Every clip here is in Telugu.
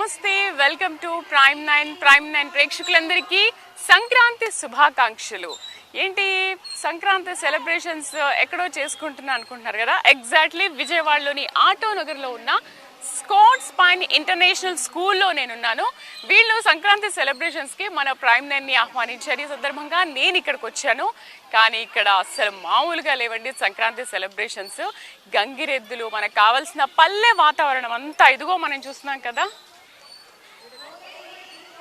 నమస్తే, వెల్కమ్ టు ప్రైమ్ నైన్ ప్రేక్షకులందరికీ సంక్రాంతి శుభాకాంక్షలు. ఏంటి సంక్రాంతి సెలబ్రేషన్స్ ఎక్కడో చేసుకుంటున్నా అనుకుంటున్నారు కదా. ఎగ్జాక్ట్లీ విజయవాడలోని ఆటోనగర్లో ఉన్న స్కాట్స్ పైన్ ఇంటర్నేషనల్ స్కూల్లో నేనున్నాను. వీళ్ళు సంక్రాంతి సెలబ్రేషన్స్కి మన ప్రైమ్ నైన్ని ఆహ్వానించారు. ఈ సందర్భంగా నేను ఇక్కడికి వచ్చాను. కానీ ఇక్కడ అసలు మామూలుగా లేవండి సంక్రాంతి సెలబ్రేషన్స్. గంగిరెద్దులు, మనకు కావాల్సిన పల్లె వాతావరణం అంతా ఇదిగో మనం చూస్తున్నాం కదా.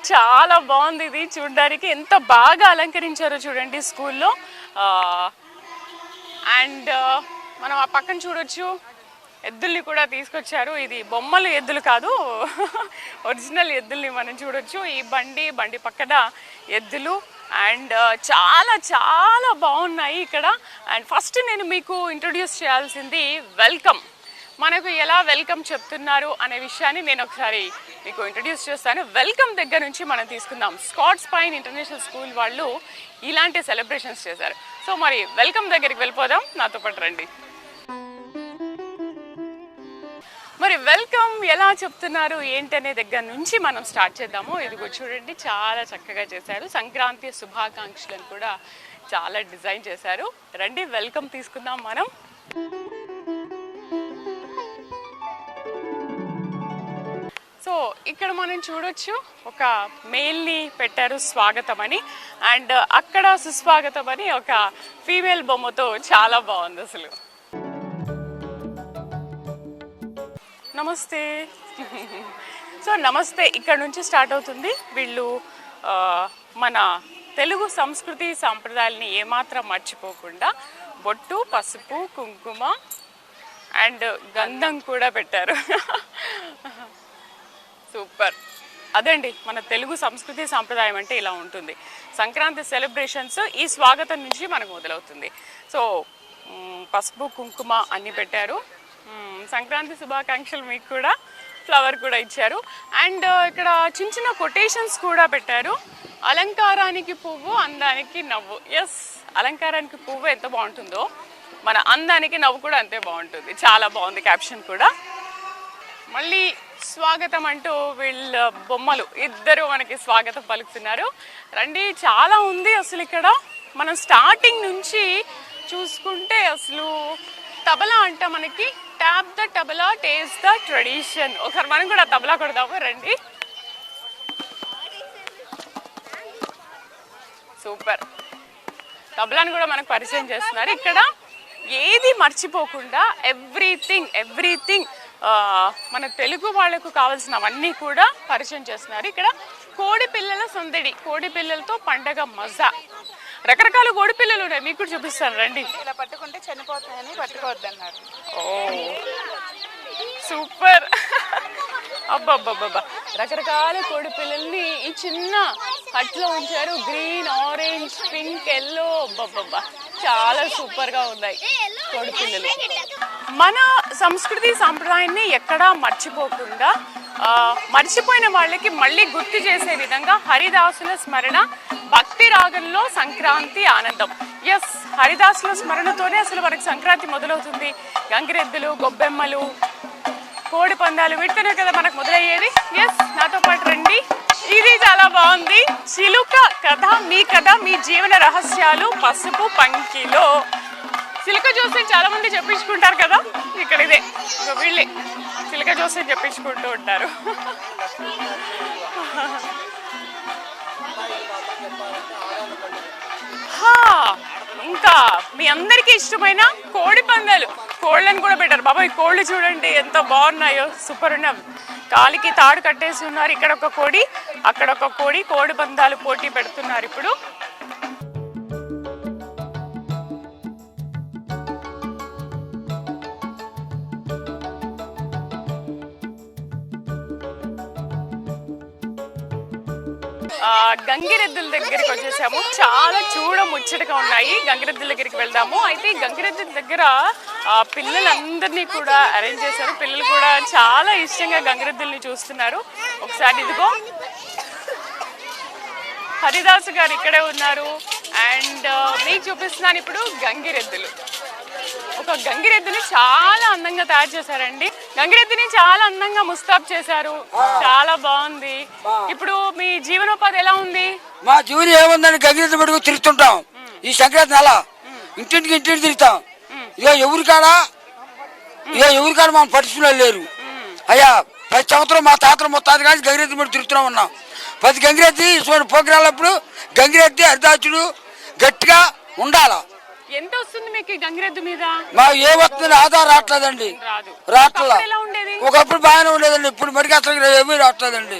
చాలా బాగుంది ఇది చూడడానికి. ఎంత బాగా అలంకరించారో చూడండి స్కూల్లో. అండ్ మనం ఆ పక్కన చూడొచ్చు, ఎద్దుల్ని కూడా తీసుకొచ్చారు. ఇది బొమ్మలు ఎద్దులు కాదు, ఒరిజినల్ ఎద్దుల్ని మనం చూడొచ్చు. ఈ బండి పక్కన ఎద్దులు అండ్ చాలా చాలా బాగున్నాయి ఇక్కడ. అండ్ ఫస్ట్ నేను మీకు ఇంట్రొడ్యూస్ చేయాల్సింది వెల్కమ్. మనకు ఎలా వెల్కమ్ చెప్తున్నారు అనే విషయాన్ని నేను ఒకసారి మీకు ఇంట్రడ్యూస్ చేస్తాను. వెల్కమ్ దగ్గర నుంచి మనం తీసుకుందాం. స్కాట్స్ పైన్ ఇంటర్నేషనల్ స్కూల్ వాళ్ళు ఇలాంటి సెలబ్రేషన్స్ చేశారు. సో మరి వెల్కమ్ దగ్గరికి వెళ్ళిపోదాం, నాతో పాటు రండి. మరి వెల్కమ్ ఎలా చెప్తున్నారు ఏంటనే దగ్గర నుంచి మనం స్టార్ట్ చేద్దాము. ఇదిగో చూడండి, చాలా చక్కగా చేశారు. సంక్రాంతి శుభాకాంక్షలను కూడా చాలా డిజైన్ చేశారు. రండి వెల్కమ్ తీసుకుందాం మనం. సో ఇక్కడ మనం చూడొచ్చు, ఒక మేల్ని పెట్టారు స్వాగతం అని, అండ్ అక్కడ సుస్వాగతం అని ఒక ఫీమేల్ బొమ్మతో. చాలా బాగుంది అసలు. నమస్తే. సో నమస్తే ఇక్కడ నుంచి స్టార్ట్ అవుతుంది. వీళ్ళు మన తెలుగు సంస్కృతి సాంప్రదాయాలని ఏమాత్రం మర్చిపోకుండా బొట్టు, పసుపు, కుంకుమ అండ్ గంధం కూడా పెట్టారు. సూపర్. అదండి మన తెలుగు సంస్కృతి సాంప్రదాయం అంటే ఇలా ఉంటుంది. సంక్రాంతి సెలబ్రేషన్స్ ఈ స్వాగతం నుంచి మనకు మొదలవుతుంది. సో పసుపు, కుంకుమ అన్నీ పెట్టారు. సంక్రాంతి శుభాకాంక్షలు మీకు కూడా. ఫ్లవర్ కూడా ఇచ్చారు. అండ్ ఇక్కడ చిన్న చిన్న కొటేషన్స్ కూడా పెట్టారు. అలంకారానికి పువ్వు, అందానికి నవ్వు. ఎస్, అలంకారానికి పువ్వు ఎంత బాగుంటుందో మన అందానికి నవ్వు కూడా అంతే బాగుంటుంది. చాలా బాగుంది క్యాప్షన్ కూడా. మళ్ళీ స్వాగతం అంటూ వీళ్ళ బొమ్మలు ఇద్దరు మనకి స్వాగతం పలుకుతున్నారు. రండి, చాలా ఉంది అసలు ఇక్కడ. మనం స్టార్టింగ్ నుంచి చూసుకుంటే అసలు తబలా అంట మనకి. Tap the tabla, taste the tradition. ఒకసారి మనం కూడా తబలా కొడదాము, రండి. సూపర్. తబలాను కూడా మనకు పరిచయం చేస్తున్నారు. ఇక్కడ ఏది మర్చిపోకుండా ఎవ్రీథింగ్ మన తెలుగు వాళ్లకు కావాల్సినవన్నీ కూడా పరిచయం చేస్తున్నారు. ఇక్కడ కోడి పిల్లల సందడి, కోడి పిల్లలతో పండగ మజా. రకరకాల కోడి పిల్లలు ఉన్నాయి, మీకు కూడా చూపిస్తాను రండి. ఇలా పట్టుకుంటే చనిపోతాయని పట్టుకోవద్దన్నారు. ఓ సూపర్. అబ్బబ్బబ్బబ్బా, రకరకాల కోడి పిల్లల్ని ఈ చిన్న హట్లో ఉంచారు. Green, orange, pink, yellow. అబ్బబ్బబ్బా, చాలా సూపర్ గా ఉన్నాయి కోడి పిల్లలు. మన సంస్కృతి సాంప్రదాయాన్ని ఎక్కడా మర్చిపోకుండా మర్చిపోయిన వాళ్ళకి మళ్ళీ గుర్తు చేసే విధంగా హరిదాసుల స్మరణ, భక్తి రాగంలో సంక్రాంతి ఆనందం. ఎస్, హరిదాసుల స్మరణతోనే అసలు మనకి సంక్రాంతి మొదలవుతుంది. గంగిరెద్దులు, గొబ్బెమ్మలు, కోడి పందాలు వీటితోనే కదా మనకు మొదలయ్యేది. ఎస్, నాతో పాటు రండి. ఇది చాలా బాగుంది. చిలుక కథ, మీ జీవన రహస్యాలు పసుపు పంకిలో. చిలుక జోస్యం చాలా మంది చెప్పించుకుంటారు కదా. ఇక్కడ ఇదే వీళ్ళే చిలుక జోస్యం చెప్పించుకుంటూ ఉంటారు. ఇంకా మీ అందరికీ ఇష్టమైన కోడి పందాలు, కోళ్ళని కూడా పెట్టారు. బాబా, ఈ కోళ్ళు చూడండి ఎంత బాగున్నాయో, సూపర్ ఉన్నాయి. కాలికి తాడు కట్టేసి ఉన్నారు. ఇక్కడ ఒక కోడి, అక్కడ ఒక కోడి. కోడి పందాలు పోటీ పెడుతున్నారు ఇప్పుడు. గంగిరెద్దుల దగ్గరికి వచ్చేసాము. చాలా ముచ్చటగా ఉన్నాయి. గంగిరెద్దుల దగ్గరికి వెళ్దాము. అయితే గంగిరెద్దుల దగ్గర పిల్లలందరినీ కూడా అరేంజ్ చేశారు. పిల్లలు కూడా చాలా ఇష్టంగా గంగిరెద్దుల్ని చూస్తున్నారు. ఒకసారి ఇదిగో హరిదాసు గారు ఇక్కడే ఉన్నారు. అండ్ మీకు చూపిస్తున్నాను ఇప్పుడు గంగిరెద్దులు. ఒక ఒక గంగిరెద్దుని చాలా అందంగా తయారు చేశారండి. గంగిరెద్దుని చాలా అందంగా ముస్తాబ్ చేశారు, చాలా బాగుంది. ఇప్పుడు మీ జీవనోపాధి ఎలా ఉంది? మా జీవనం ఏముందని గంగిరెద్దు పట్టుకు తిరుగుతుంటాం. ఈ సంక్రాంతి నెల ఇంటింటికి తిరుగుతాం. ఇక ఎవరి కాడ మనం పట్టించుకునే లేరు. అయ్యా ప్రతి సంవత్సరం మా తాతలు మొత్తాది కానీ గంగిరెద్దు పట్టు తిరుగుతూనే ఉన్నాం. 10 గంగిరెద్ది చూడండి పోకిరాళ్ళప్పుడు గంగిరెద్ది అర్ధాచుడు గట్టిగా ఉండాల. ఎంత వస్తుంది మీకు గంగిరెద్దు మీద? మాకు ఏ వస్తుంది ఆధార్ రావట్లేదండి, రావట్లా. ఒకప్పుడు బాగానే ఉండేదండి, ఇప్పుడు మరికి అసలు ఏమీ రావట్లేదండి.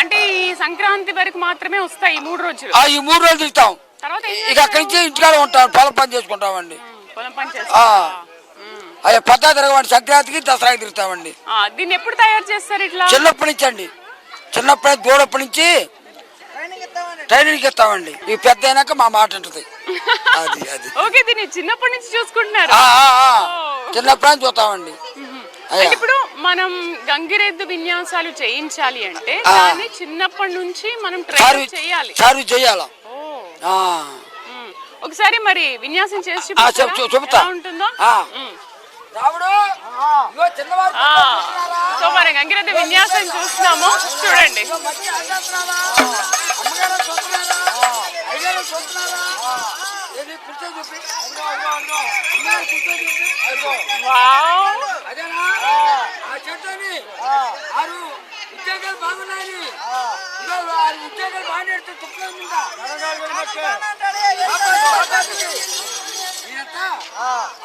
అంటే ఈ సంక్రాంతి వరకు మాత్రమే వస్తాయి ఈ 3 రోజులు? ఈ 3 రోజులు తిరుగుతాం. ఇక అక్కడి నుంచి ఇంటికాడ ఉంటాం, పొలం పని చేసుకుంటామండి. అయ్యా పద్దా తిరగమండి, సంక్రాంతికి దసరాకి తిరుగుతామండి. దీన్ని ఎప్పుడు తయారు చేస్తారు ఇట్లా? చిన్నప్పటి నుంచి అండి, చిన్నప్పటి దూడప్పటి నుంచి ట్రైనింగ్ ఇస్తామండి. ఈ పెద్ద అయినాక మా మాట ఉంటుంది. ఓకే, దీన్ని చిన్నప్పటి నుంచి చూసుకుంటున్నారు? చిన్నప్పటి నుంచి చూస్తామండి. ఇప్పుడు మనం గంగిరెద్దు విన్యాసాలు చేయించాలి అంటే దాన్ని చిన్నప్పటి నుంచి మనం ట్రైన్ చేయాలి. ఒకసారి మరి విన్యాసం చేసి చెబుతా ఉంటుందో. సో మరి గంగిరెద్దు విన్యాసం చూస్తున్నాము, చూడండి. ఉద్యోగాలు బాగున్నాయి, ఉద్యోగాలు బాగా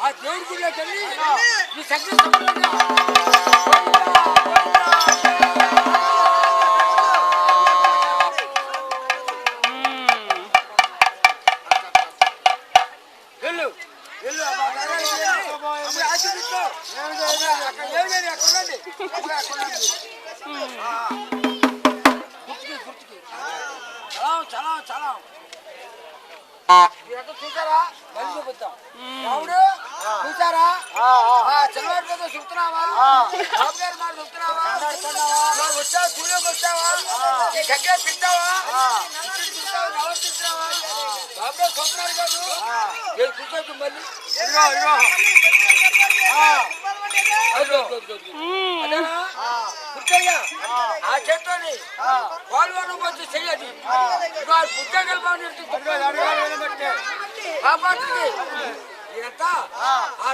ఆ దేవుడి గుడిలోకి వెళ్ళి ఈ వెళ్ళు వెళ్ళు చాలా చాలా చూసారా? మళ్ళీ చూపిద్దాం. రావుడు చూసారా? చిన్నవాడి మీద చూస్తున్నావా? బాబు గారి మాట చూస్తున్నావా? వచ్చావా? స్కూల్లోకి వచ్చావా? ఈ గగ్గర తింటావా? ఎవరు తింటావా? బాబు గారు చూస్తున్నాడు కాదు, కూర్చోద్దు మళ్ళీ. కూర్చోయ్యా ఆ చేత్తోని వాళ్ళు వచ్చి చెయ్యది. పుస్తకాలు బాగా కాపాడుతుంది. ఇదంతా ఆ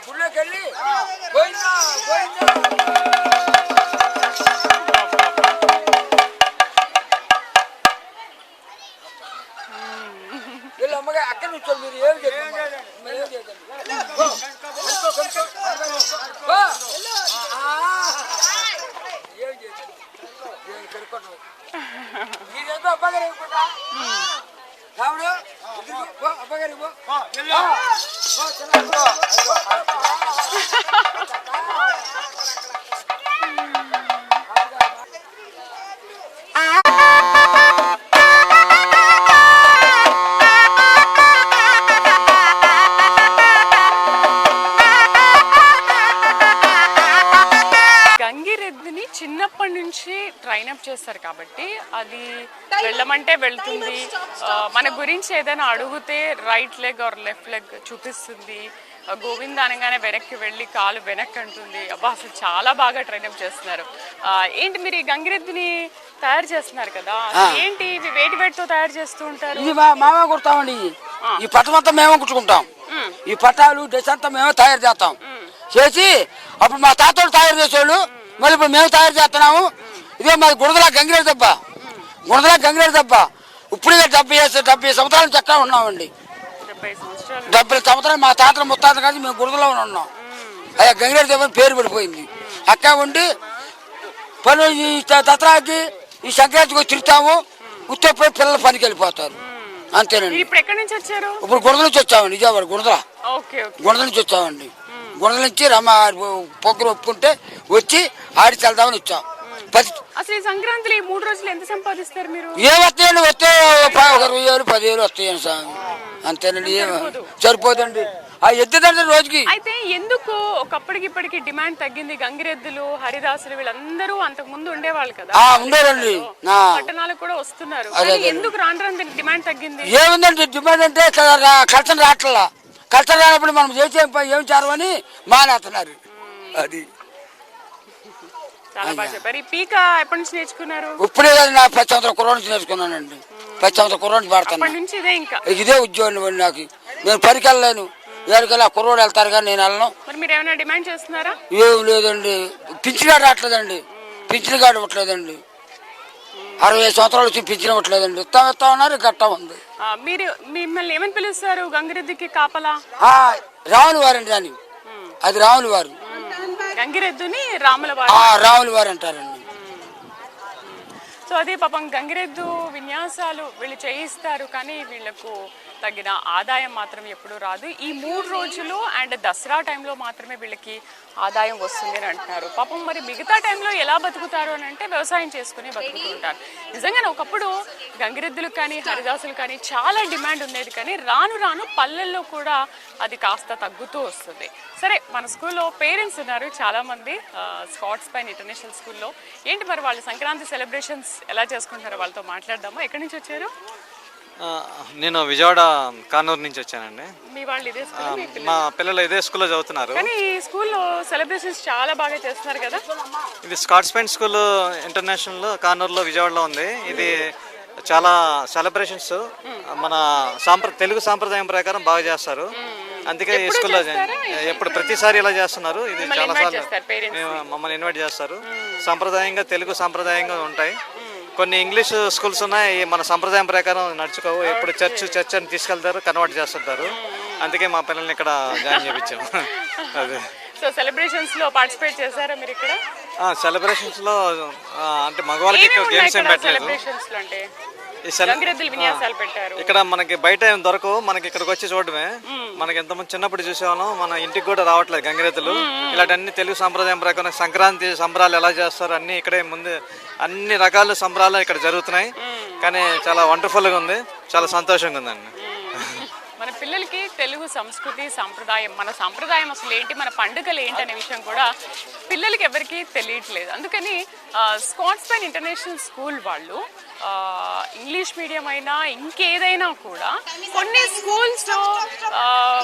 గుళ్ళోకి వెళ్ళి పోయిందా పోయిందా వీళ్ళు అమ్మగా అక్కడ నుంచి మీరు ఏం చేయండి. మీరేదో అబ్బగారు ఇవ్వకుండా రావుడు అబ్బగారు ఇవ్వు. గంగిరెద్దుని చిన్నప్పటి నుంచి ట్రైన్ అప్ చేస్తారు కాబట్టి అది వెళ్ళమంటే వెళ్తుంది. మన గురించి ఏదైనా అడిగితే right leg or left leg చూపిస్తుంది. గోవింద అనగానే వెనక్కి వెళ్ళి కాలు వెనక్కి అంటుంది. అబ్బా అసలు చాలా బాగా ట్రైన్ అప్ చేస్తున్నారు. ఏంటి మీరు ఈ గంగిరెద్దుని తయారు చేస్తున్నారు కదా, ఏంటి ఇవి వేటితో తయారు చేస్తూ ఉంటారు? ఇది మేమే కుడతామండి. ఈ పట్టమంతా మేమే కుట్టుకుంటాం. ఈ పట్టాలు డ్రెస్ అంతా మేమే తయారు చేస్తాం. చేసి అప్పుడు మా తాతలు తయారు చేసేవాళ్ళు, మళ్ళీ ఇప్పుడు మేము తయారు చేస్తున్నాము. ఇదే మాది గుణదల గంగిరెద్దు దెబ్బ, గుణదల గంగిరెద్దు దెబ్బ. ఇప్పుడు 70 సంవత్సరాలు చక్కగా ఉన్నామండి. 70 సంవత్సరాలు మా తాతలు ముత్తాతలు కానీ మేము గుణదలో ఉన్నాం. అయ్యా గంగిరెద్దు దెబ్బ పేరు పడిపోయింది. అక్క ఉండి పని ఈ దసరాకి ఈ సంక్రాంతికి తిరుగుతాము. ఉత్తరపోయి పిల్లలు పనికి వెళ్ళిపోతారు, అంతేనండి. ఇప్పుడు ఎక్కడి నుంచి వచ్చారు? ఇప్పుడు గుణదల నుంచి వచ్చామండి, విజయవాడ గుణదల నుంచి వచ్చామండి. గుణదల నుంచి రమ్మ పొగరు ఒప్పుకుంటే వచ్చి ఆడి చల్దామని వచ్చాం. అసలు ఈ సంక్రాంతిలో ఈ 3 రోజులు ఎంత సంపాదిస్తారు మీరు? వస్తాయండి, వస్తే 10,000 10,000 వస్తాయండి సార్, అంతేనండి. సరిపోదండి ఆ ఎద్దుదండి రోజుకి. అయితే ఎందుకు ఒకప్పటికి ఇప్పటికి డిమాండ్ తగ్గింది? గంగిరెద్దులు హరిదాసులు వీళ్ళందరూ అంతకు ముందు ఉండేవాళ్ళు కదా, ఉండేవాళ్ళండి. పట్టణాలకు కూడా వస్తున్నారు. ఎందుకు రాను రాను డిమాండ్ తగ్గింది? ఏముందండి డిమాండ్ అంటే కలసం రావట్లా. కష్టం రానప్పుడు మనం చేసే ఏం చేరమని మానేస్తున్నారు. అది చాలా బాగా చెప్పారు. ఈ పీక ఎప్పటి నుంచి నేర్చుకున్నారు? ఇప్పుడే కదా నా 10 సంవత్సరాల కుర్ర నుంచి నేర్చుకున్నానండి. 10 సంవత్సరాల కుర్ర నుంచి అప్పటి పడతాను. నుంచి ఇదే ఇంకా ఇదే ఉద్యోగం నాకు. నేను పనికి వెళ్ళలేను, ఎవరికెళ్ళి ఆ కుర్రోడు వెళ్తారు కానీ నేను వెళ్ళను. మరి మీరు ఏమైనా డిమాండ్ చేస్తున్నారా? ఏం లేదండి, పింఛన్ కార్డు రావట్లేదండి, పింఛన్ కార్డు ఇవ్వట్లేదండి. 60 సంవత్సరాలు వచ్చి పింఛన్ ఇవ్వట్లేదండి. ఇస్తా ఉన్నారు, గట్టా ఉంది. మీరు మిమ్మల్ని ఏమని పిలుస్తారు గంగిరెద్దుకి కాపలా? రాములు వారండి దాన్ని, అది రాములు వారు. గంగిరెద్దుని రాముల వారు, రాములు వారు అంటారండి. సో అది పాపం గంగిరెద్దు విన్యాసాలు వీళ్ళు చేయిస్తారు, కానీ వీళ్ళకు తగిన ఆదాయం మాత్రం ఎప్పుడూ రాదు. ఈ 3 రోజులు అండ్ దసరా టైంలో మాత్రమే వీళ్ళకి ఆదాయం వస్తుంది అని అంటున్నారు. పాపం మరి మిగతా టైంలో ఎలా బతుకుతారు అని అంటే వ్యవసాయం చేసుకుని బతుకుతుంటారు. నిజంగానే ఒకప్పుడు గంగిరెద్దులు కానీ హరిదాసులు కానీ చాలా డిమాండ్ ఉండేది, కానీ రాను రాను పల్లెల్లో కూడా అది కాస్త తగ్గుతూ వస్తుంది. సరే, మన స్కూల్లో పేరెంట్స్ ఉన్నారు చాలామంది, స్కాట్స్ పైన్ ఇంటర్నేషనల్ స్కూల్లో. ఏంటి మరి వాళ్ళ సంక్రాంతి సెలబ్రేషన్స్ ఎలా చేసుకుంటారో వాళ్ళతో మాట్లాడదామా. ఎక్కడి నుంచి వచ్చారు? నేను విజయవాడ కానూరు నుంచి వచ్చానండి. మీ వాళ్ళు ఇదే స్కూల్? మా పిల్లలు ఇదే స్కూల్లో చదువుతున్నారు. కానీ ఈ స్కూల్లో సెలబ్రేషన్స్ చాలా బాగా చేస్తున్నారు కదా. ఇది స్కాట్స్ పైన్ స్కూల్ ఇంటర్నేషనల్ కానూరులో విజయవాడలో ఉంది. ఇది చాలా సెలబ్రేషన్స్ మన తెలుగు సాంప్రదాయం ప్రకారం బాగా చేస్తారు. అందుకే ఈ స్కూల్లో ఎప్పుడు ప్రతిసారి ఇలా చేస్తున్నారు. ఇది చాలా సార్లు మమ్మల్ని ఇన్వైట్ చేస్తారు. సాంప్రదాయంగా తెలుగు సాంప్రదాయంగా ఉంటాయి. కొన్ని ఇంగ్లీష్ స్కూల్స్ ఉన్నాయి, మన సంప్రదాయం ప్రకారం నడుచుకోవు. ఎప్పుడు చర్చ్ అని తీసుకెళ్తారు, కన్వర్ట్ చేస్తుంటారు. అందుకే మా పిల్లల్ని ఇక్కడ జాయిన్ చేయించాము. అదే. సో సెలబ్రేషన్స్ లో పార్టిసిపేట్ చేశారా మీరు ఇక్కడ? సెలబ్రేషన్స్ లో అంటే మగవాళ్ళకి గేమ్స్ ఏం పెట్టలేదు. ఇక్కడ మనకి బయట ఏం దొరకవు, మనకి ఇక్కడికి వచ్చి చూడడమే. మనకి ఎంతమంది చిన్నప్పుడు చూసేవాళ్ళం, మన ఇంటికి కూడా రావట్లేదు గంగిరెద్దులు. ఇలాంటి అన్ని తెలుగు సంప్రదాయం ప్రకారం సంక్రాంతి సంబరాలు ఎలా చేస్తారు అన్ని ఇక్కడే ముందు అన్ని రకాల సంబరాలు ఇక్కడ జరుగుతున్నాయి. కానీ చాలా వండర్ఫుల్గా ఉంది, చాలా సంతోషంగా ఉందండి. మన పిల్లలకి తెలుగు సంస్కృతి సంప్రదాయం, మన సంప్రదాయం అసలు ఏంటి, మన పండుగలు ఏంటి అనే విషయం కూడా పిల్లలకి ఎవరికి తెలియట్లేదు. అందుకని స్కాట్స్ పైన్ ఇంటర్నేషనల్ స్కూల్ వాళ్ళు ఇంగ్లీష్ మీడియం అయినా ఇంకేదైనా కూడా కొన్ని స్కూల్స్లో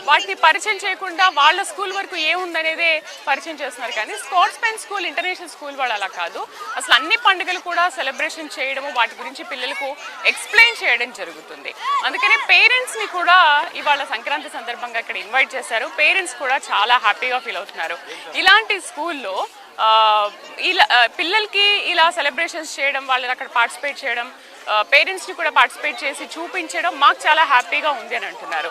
వాటిని పరిచయం చేయకుండా వాళ్ళ స్కూల్ వరకు ఏముందనేదే పరిచయం చేస్తున్నారు. కానీ Scots pine school international school వాళ్ళు అలా కాదు. అసలు అన్ని పండుగలు కూడా సెలబ్రేషన్ చేయడము, వాటి గురించి పిల్లలకు ఎక్స్ప్లెయిన్ చేయడం జరుగుతుంది. అందుకనే పేరెంట్స్ని కూడా ఇవాళ సంక్రాంతి సందర్భంగా ఇక్కడ ఇన్వైట్ చేశారు. పేరెంట్స్ కూడా చాలా హ్యాపీగా ఫీల్ అవుతున్నారు. ఇలాంటి స్కూల్లో ఇలా పిల్లలకి ఇలా సెలబ్రేషన్స్ చేయడం, వాళ్ళని అక్కడ పార్టిసిపేట్ చేయడం, పేరెంట్స్ని కూడా పార్టిసిపేట్ చేసి చూపించడం మాకు చాలా హ్యాపీగా ఉంది అని అంటున్నారు.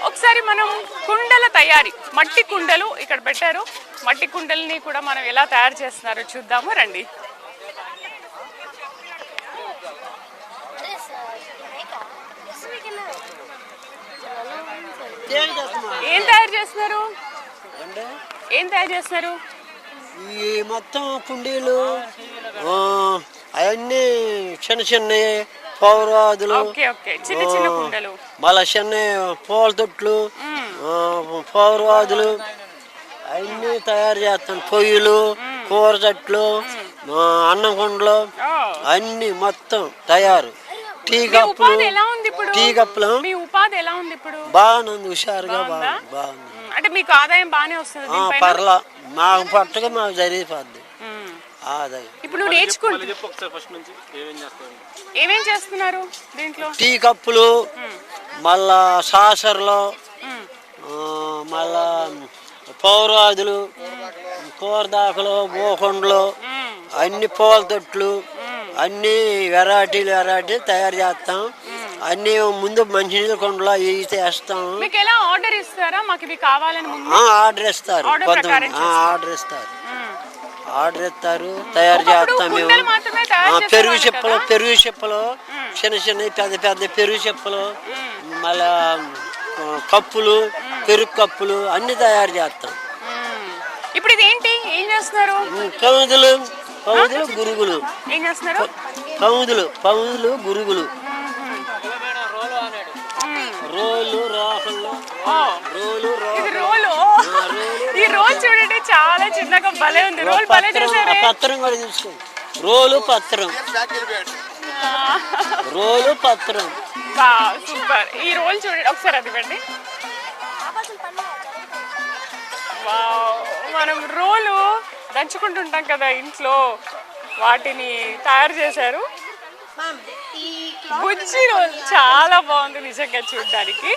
ఒకసారి మనం కుండల తయారీ, మట్టి కుండలు ఇక్కడ పెట్టారు. మట్టి కుండల్ని కూడా మనం ఎలా తయారు చేస్తున్నారో చూద్దాము రండి. ఏం తయారు చేస్తున్నారు? ఏం తయారు చేస్తున్నారు? ఈ మొత్తం కుండీలు అవన్నీ చిన్న చిన్న పౌరాదులు, మళ్ళా చిన్న పూల తొట్లు, పౌరాదులు అవన్నీ తయారు చేస్తాను. పొయ్యిలు, కూర తట్లు, అన్నం కుండలు అన్ని మొత్తం తయారు. టీ కప్పులు బాగుంది, హుషారుగా బాగుంది. అంటే మీకు ఆదాయం బాగానే వస్తుంది? పర్లా, మాకు పట్టగా మాకు జరిగిపోద్ది ఆదాయం. ఇప్పుడు నువ్వు నేర్చుకుంటా ఏమేం చేస్తున్నారు దీంట్లో? టీ కప్పులు, మళ్ళా సాసర్లు, మళ్ళా పౌరాదులు, కూరదాకులు, బోకొండలు, అన్ని పూల తొట్లు అన్ని వెరైటీలు తయారు చేస్తాం. అన్ని ముందు మంచినీళ్ళ కొండలో ఇవి చేస్తాం. ఆర్డర్ ఇస్తారా? మాకు ఇవి కావాలని ఆర్డర్ ఇస్తారు, ఆర్డర్ ఇస్తారు, తయారు చేస్తాం మేము. పెరుగు చెప్పలు చిన్న చిన్న పెద్ద పెద్ద పెరుగు చెప్పలు, మళ్ళా కప్పులు, పెరుగు కప్పులు అన్ని తయారు చేస్తాం. ఇప్పుడు ఇది ఏంటి, ఏం చేస్తున్నారు? కౌదులు గురుగులు. ఏం చేస్తున్నారు? కౌదులు గురుగులు, రోలు, రాకులు, ఈ రోల్ చూడండి చాలా చిన్నగా భలే ఉంది. రోల్ భలే చేశారు. పత్రం కూడా తీసుకో, రోలు పత్రం, రోలు పత్రం. సూపర్. ఈ రోల్ చూడండి ఒకసారి, అది ఇవ్వండి. మనం రోలు దంచుకుంటుంటాం కదా ఇంట్లో, వాటిని తయారు చేశారు. బుజ్జి రోల్ చాలా బాగుంది నిజంగా చూడడానికి.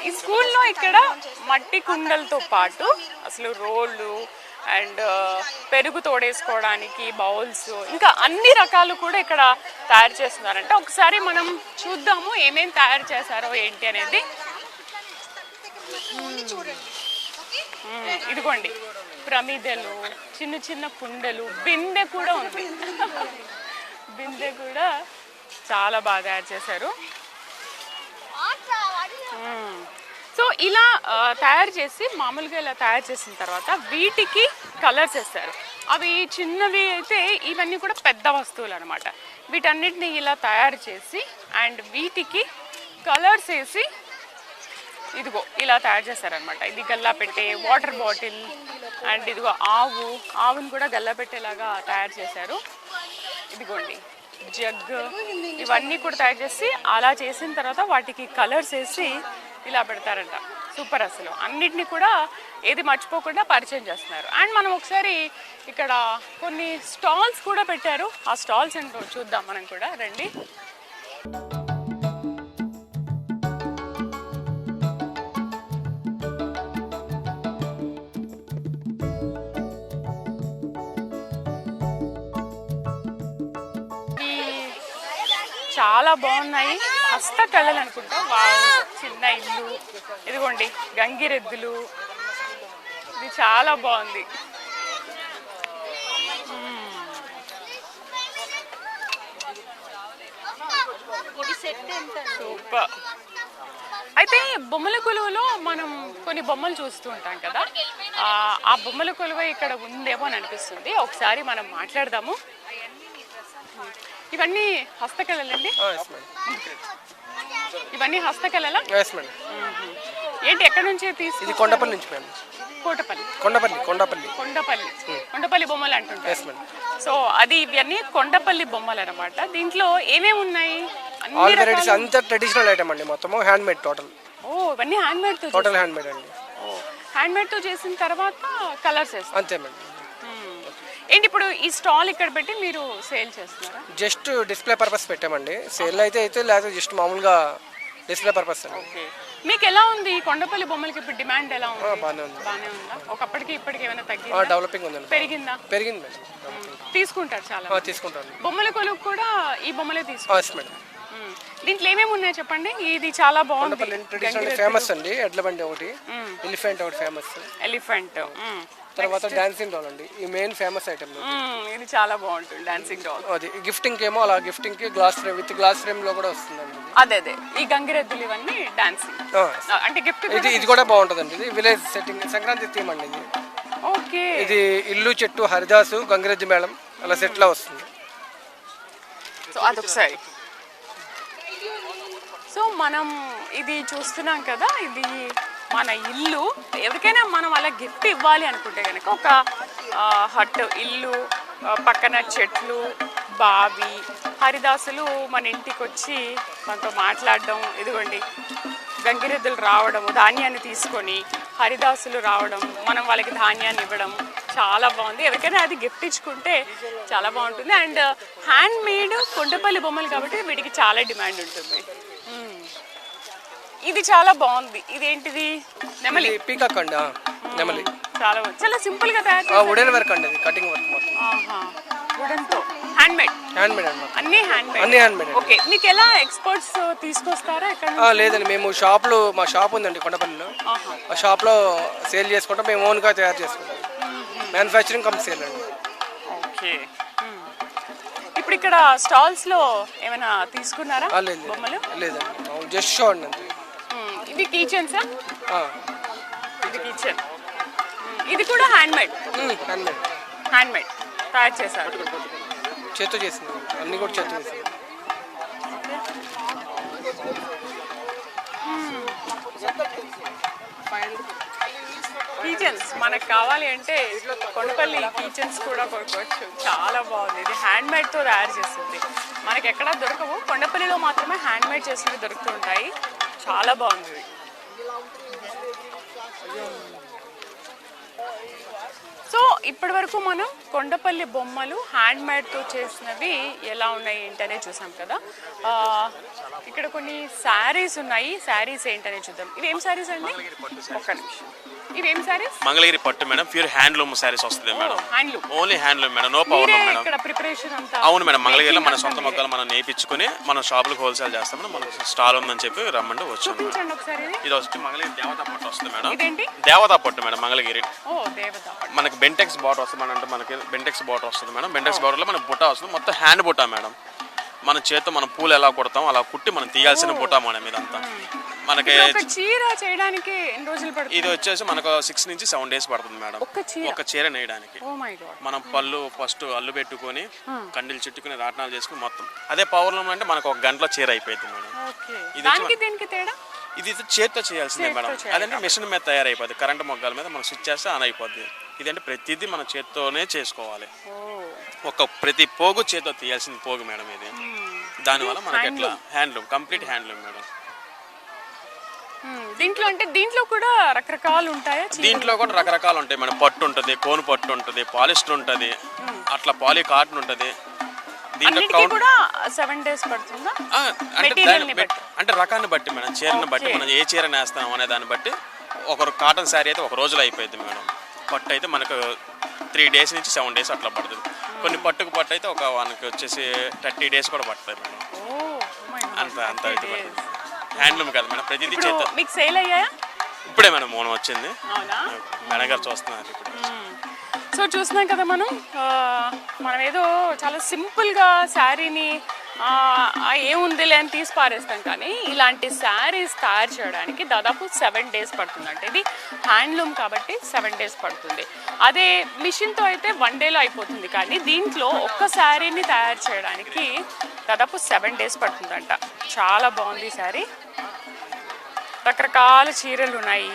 ఈ స్కూల్లో ఇక్కడ మట్టి కుండలతో పాటు అసలు రోళ్ళు అండ్ పెరుగు తోడేసుకోవడానికి బౌల్స్, ఇంకా అన్ని రకాలు కూడా ఇక్కడ తయారు చేస్తున్నారంట. ఒకసారి మనం చూద్దాము ఏమేం తయారు చేశారో ఏంటి అనేది. ఇదిగోండి ప్రమిదలు, చిన్న చిన్న కుండలు, బిందె కూడా ఉంది. బిందె కూడా చాలా బాగా తయారు చేశారు. సో ఇలా తయారు చేసి మామూలుగా ఇలా తయారు చేసిన తర్వాత వీటికి కలర్స్ వేస్తారు. అవి చిన్నవి అయితే ఇవన్నీ కూడా పెద్ద వస్తువులు అనమాట. వీటన్నిటిని ఇలా తయారు చేసి అండ్ వీటికి కలర్స్ వేసి ఇదిగో ఇలా తయారు చేస్తారనమాట. ఇది గల్లా పెట్టే వాటర్ బాటిల్ అండ్ ఇదిగో ఆవుని కూడా గల్లా పెట్టేలాగా తయారు చేశారు. ఇదిగోండి జగ్, ఇవన్నీ కూడా తయారు చేసి అలా చేసిన తర్వాత వాటికి కలర్స్ వేసి ఇలా పెడతారంట. సూపర్ అసలు. అన్నిటినీ కూడా ఏది మర్చిపోకుండా పరిచయం చేస్తున్నారు. అండ్ మనం ఒకసారి ఇక్కడ కొన్ని స్టాల్స్ కూడా పెట్టారు. ఆ స్టాల్స్ ఏంటో చూద్దాం మనం కూడా, రండి. చాలా బాగున్నాయి, హస్తకళలు అనుకుంటా. చిన్న ఇల్లు, ఇదిగోండి గంగిరెద్దులు, ఇది చాలా బాగుంది. సూపర్. అయితే బొమ్మల కొలువులో మనం కొన్ని బొమ్మలు చూస్తూ ఉంటాం కదా, ఆ బొమ్మల కొలువు ఇక్కడ ఉందేమో అని అనిపిస్తుంది. ఒకసారి మనం మాట్లాడదాము. ఇవన్నీ హస్తకళలండి? ఇవన్నీ హస్తకళలా? ఏంటి ఎక్కడి నుంచి తీసుకు? ఇది కొండపల్లి నుంచి మేము. కొండపల్లి బొమ్మలు అంటుంటారు. సో అది ఇవన్నీ కొండపల్లి బొమ్మలు అనమాట. దీంట్లో ఏమేమి ఉన్నాయి? ఆల్ వెరైటీస్, అంతా ట్రెడిషనల్ ఐటమ్ అండి. మొత్తం హ్యాండ్ మేడ్ టోటల్. ఓ ఇవన్నీ హ్యాండ్ మేడ్ తో? టోటల్ హ్యాండ్ మేడ్ అండి. ఓ హ్యాండ్ మేడ్ తో చేసిన తర్వాత కలర్స్ వేస్తారు అంతే మేడం. ఏంటి ఇప్పుడు ఈ స్టాల్ ఇక్కడ పెట్టి మీరు సేల్ చేస్తున్నారా? జస్ట్ డిస్ప్లే పర్పస్ పెట్టామండి. సేల్ అయితే లేదు, జస్ట్ మామూలుగా డిస్ప్లే పర్పస్ అండి. ఓకే. మీకు ఎలా ఉంది కొండపల్లి బొమ్మలకి ఇప్పుడు డిమాండ్ ఎలా ఉంది? బాగానే ఉంది. బాగానే ఉందా? ఒకప్పటికి ఇప్పటికి ఏమైనా తగ్గిందా? డెవలపింగ్ ఉందండి. పెరిగిందా? పెరిగింది మేడం. తీసుకుంటారు చాలా. తీసుకుంటారు. బొమ్మల కొలువు కూడా ఈ బొమ్మలే తీసుకుంటారు మేడం. దీంట్లో ఏమేమి ఉన్నాయో చెప్పండి. ఇది చాలా బాగుంది, ట్రెడిషనల్ ఫేమస్ అండి. ఎడ్ల బండి ఒకటి, ఎలిఫెంట్ ఒకటి ఫేమస్. ఎలిఫెంట్ తర్వాత డాన్సింగ్ డాల్ అండి, ఈ మెయిన్ ఫేమస్ ఐటమ్. ఇది చాలా బాగుంటుంది డాన్సింగ్ డాల్. అది గిఫ్టింగ్ ఏమో అలా గిఫ్టింగ్ కి glass frame with glass frame లో కూడా వస్తుందండి. అదే ఈ గంగిరెద్దులు ఇవన్నీ డాన్సింగ్ అంటే గిఫ్ట్. ఇది కూడా బాగుంటుందండి. ఇది విలేజ్ సెట్టింగ్, సంక్రాంతి థీమ్ అండి ఇది. ఓకే. ఇది ఇల్లు చెట్టు హరిదాసు గంగిరెద్దు మేళం అలా సెట్ లో వస్తుంది. సో అదొకసారి. సో మనం ఇది చూస్తున్నాం కదా, ఇది మన ఇల్లు. ఎవరికైనా మనం అలా గిఫ్ట్ ఇవ్వాలి అనుకుంటే కనుక ఒక హట్, ఇల్లు, పక్కన చెట్లు, బావి, హరిదాసులు మన ఇంటికి వచ్చి మనతో మాట్లాడడం, ఇదిగోండి గంగిరెద్దులు రావడము, ధాన్యాన్ని తీసుకొని హరిదాసులు రావడం, మనం వాళ్ళకి ధాన్యాన్ని ఇవ్వడం చాలా బాగుంది. ఎవరికైనా అది గిఫ్ట్ ఇచ్చుకుంటే చాలా బాగుంటుంది. అండ్ హ్యాండ్ మేడ్ కొండపల్లి బొమ్మలు కాబట్టి వీటికి చాలా డిమాండ్ ఉంటుంది. ఇది చాలా బాగుంది. ఇదేంటిది? నెమలి. పీకాక్ అండి. నెమలి చాలా చాలా సింపుల్ గా తయారు చేశారు. వుడెన్ వర్క్ అండి, కటింగ్ వర్క్ మొత్తం. వుడెన్ తో హ్యాండ్ మేడ్. హ్యాండ్ మేడ్ అండి. అన్ని హ్యాండ్ మేడ్. అన్ని హ్యాండ్ మేడ్. ఓకే. మీకు ఎలా ఎక్స్పర్ట్స్ తీసుకొస్తారా ఇక్కడ? లేదండి, మేము షాప్లో, మా షాప్ ఉందండి కొండపల్లిలో. ఆ షాప్ లో సేల్ చేసుకుంటాం. మేము ఓన్ గా తయారు చేసుకుంటాం. మ్యానుఫ్యాక్చరింగ్ కమ్ సేల్ అండి. ఓకే. ఇప్పుడు ఇక్కడ స్టాల్స్ లో ఏమైనా తీసుకున్నారా బొమ్మలు? లేదండి, జస్ట్ షో అండి. ఇది కిచెన్ సార్? ఇది కిచెన్. ఇది కూడా హ్యాండ్ మేడ్. హ్యాండ్ మేడ్ తయారు చేశారు. చేత్తో చేసింది, అన్ని కూడా చేత్తో చేసింది. కిచెన్స్ మనకు కావాలి అంటే కొండపల్లి కిచెన్స్ కూడా కొనుక్కోవచ్చు. చాలా బాగుంది. ఇది హ్యాండ్ మేడ్ తో తయారు చేస్తుంది. మనకి ఎక్కడా దొరకవు, కొండపల్లిలో మాత్రమే హ్యాండ్ మేడ్ చేసినవి దొరుకుతుంటాయి. చాలా బాగుంది. ఇప్పటి వరకు మనం కొండపల్లి బొమ్మలు హ్యాండ్ మేడ్తో చేసినవి ఎలా ఉన్నాయి ఏంటనే చూసాం కదా. ఇక్కడ కొన్ని శారీస్ ఉన్నాయి. శారీస్ ఏంటనే చూద్దాం. ఇవేం శారీస్ అండి? ఒక్క నిమిషం. ఇవేం శారీస్? మంగళగిరి పట్టు మేడం, ప్యూర్ హ్యాండ్లూమ్ శారీస్ వస్తుంది madam. Handloom, only handloom madam, no power madam. ఇక్కడ ప్రిపరేషన్ అంతా అవును మేడం, మంగళగిరిలో మన సొంత మొక్కలు మనం నేర్పించుకుని మన షాపులకు హోల్సేల్ చేస్తాం మేడం. మనకు స్టాల్ ఉందని చెప్పి రమ్మండి వచ్చాము. చూపించండి ఒకసారి. ఇది వచ్చి మంగళగిరి దేవతా పట్టు వస్తుంది మేడం. ఇదేంటి? దేవతా పట్టు మేడం, మంగళగిరి. ఓ దేవతా. మనకి బెంటెక్స్ బార్డర్ వస్తుంది అంటే మనకి బెంటెక్స్ బార్డర్ వస్తుంది మేడం. బెంటెక్స్ బార్డర్లో మనకి బుట్ట వస్తుంది, మొత్తం హ్యాండ్ బుట్ట మేడం. మన చేతితో మనం పూలు ఎలా కుడతాం అలా కుట్టి మనం తీయాల్సిన బుట్ట మేడం ఇదంతా. మనకి చీర చేయడానికి ఎన్ని రోజులు పడుతుంది? ఇది వచ్చేసి మనకు 6 నుంచి 7 డేస్ పడుతుంది మేడం ఒక చీర నేయడానికి. మనం పళ్ళు ఫస్ట్ అల్లు పెట్టుకొని కండిలు చుట్టుకుని రాట్నాలు చేసుకుని మొత్తం అదే పౌర్ణమి అంటే మనకు 1 గంటలో చీర అయిపోయింది మేడం. ఇది చేతితో చేయాల్సిందే మేడం. అదంటే మిషన్ మీద తయారైపోద్ది, కరెంటు మొగ్గాల మీద మనం స్విచ్ చేస్తే ఆన్ అయిపోద్ది. ఇదంటే ప్రతిదీ మన చేతితోనే చేసుకోవాలి. ప్రతి పోగు చేతితో తీయాల్సిన పోగు మేడం ఇది. దానివల్ల మనకి ఎట్లా హ్యాండ్లూమ్, కంప్లీట్ హ్యాండ్లూమ్ మేడం. దీంట్లో కూడా రకరకాలు ఉంటాయా? దీంట్లో కూడా రకరకాలు ఉంటాయి మేడం. పట్టు ఉంటుంది, కోను పట్టు ఉంటుంది, పాలిస్టర్ ఉంటుంది, అట్లా పాలీ కాటన్ ఉంటుంది. దీంట్లో కూడా 7 డేస్ పడుతుందా? అంటే రకాన్ని బట్టి మేడం, చీరని బట్టి మనం ఏ చీర నేస్తాం అనే దాన్ని బట్టి. ఒకరు కాటన్ శారీ అయితే 1 రోజులో అయిపోయింది మేడం. పట్టు అయితే మనకు 3 డేస్ నుంచి 7 డేస్ అట్లా పడుతుంది. కొన్ని పట్టుకు పట్టు అయితే మనకి వచ్చేసి 30 డేస్ కూడా పడుతుంది మేడం. అంత అయితే పడుతుంది. హ్యాండ్లూమ్ కదా మేడం, ప్రతిదీ చేత. మీకు సేల్ అయ్యాయా? ఇప్పుడే మేడం మోనం వచ్చింది, మేడం గారు చూస్తున్నారు ఇప్పుడు. సో చూస్తున్నాం కదా మనం ఏదో చాలా సింపుల్గా శారీని ఏముందిలే అని తీసి పారేస్తాం, కానీ ఇలాంటి శారీస్ తయారు చేయడానికి దాదాపు 7 డేస్ పడుతుంది. అంటే ఇది హ్యాండ్లూమ్ కాబట్టి 7 డేస్ పడుతుంది. అదే మిషన్తో అయితే 1 డేలో అయిపోతుంది. కానీ దీంట్లో ఒక్క శారీని తయారు చేయడానికి దాదాపు 7 డేస్ పడుతుందంట. చాలా బాగుంది శారీ. రకరకాల చీరలు ఉన్నాయి.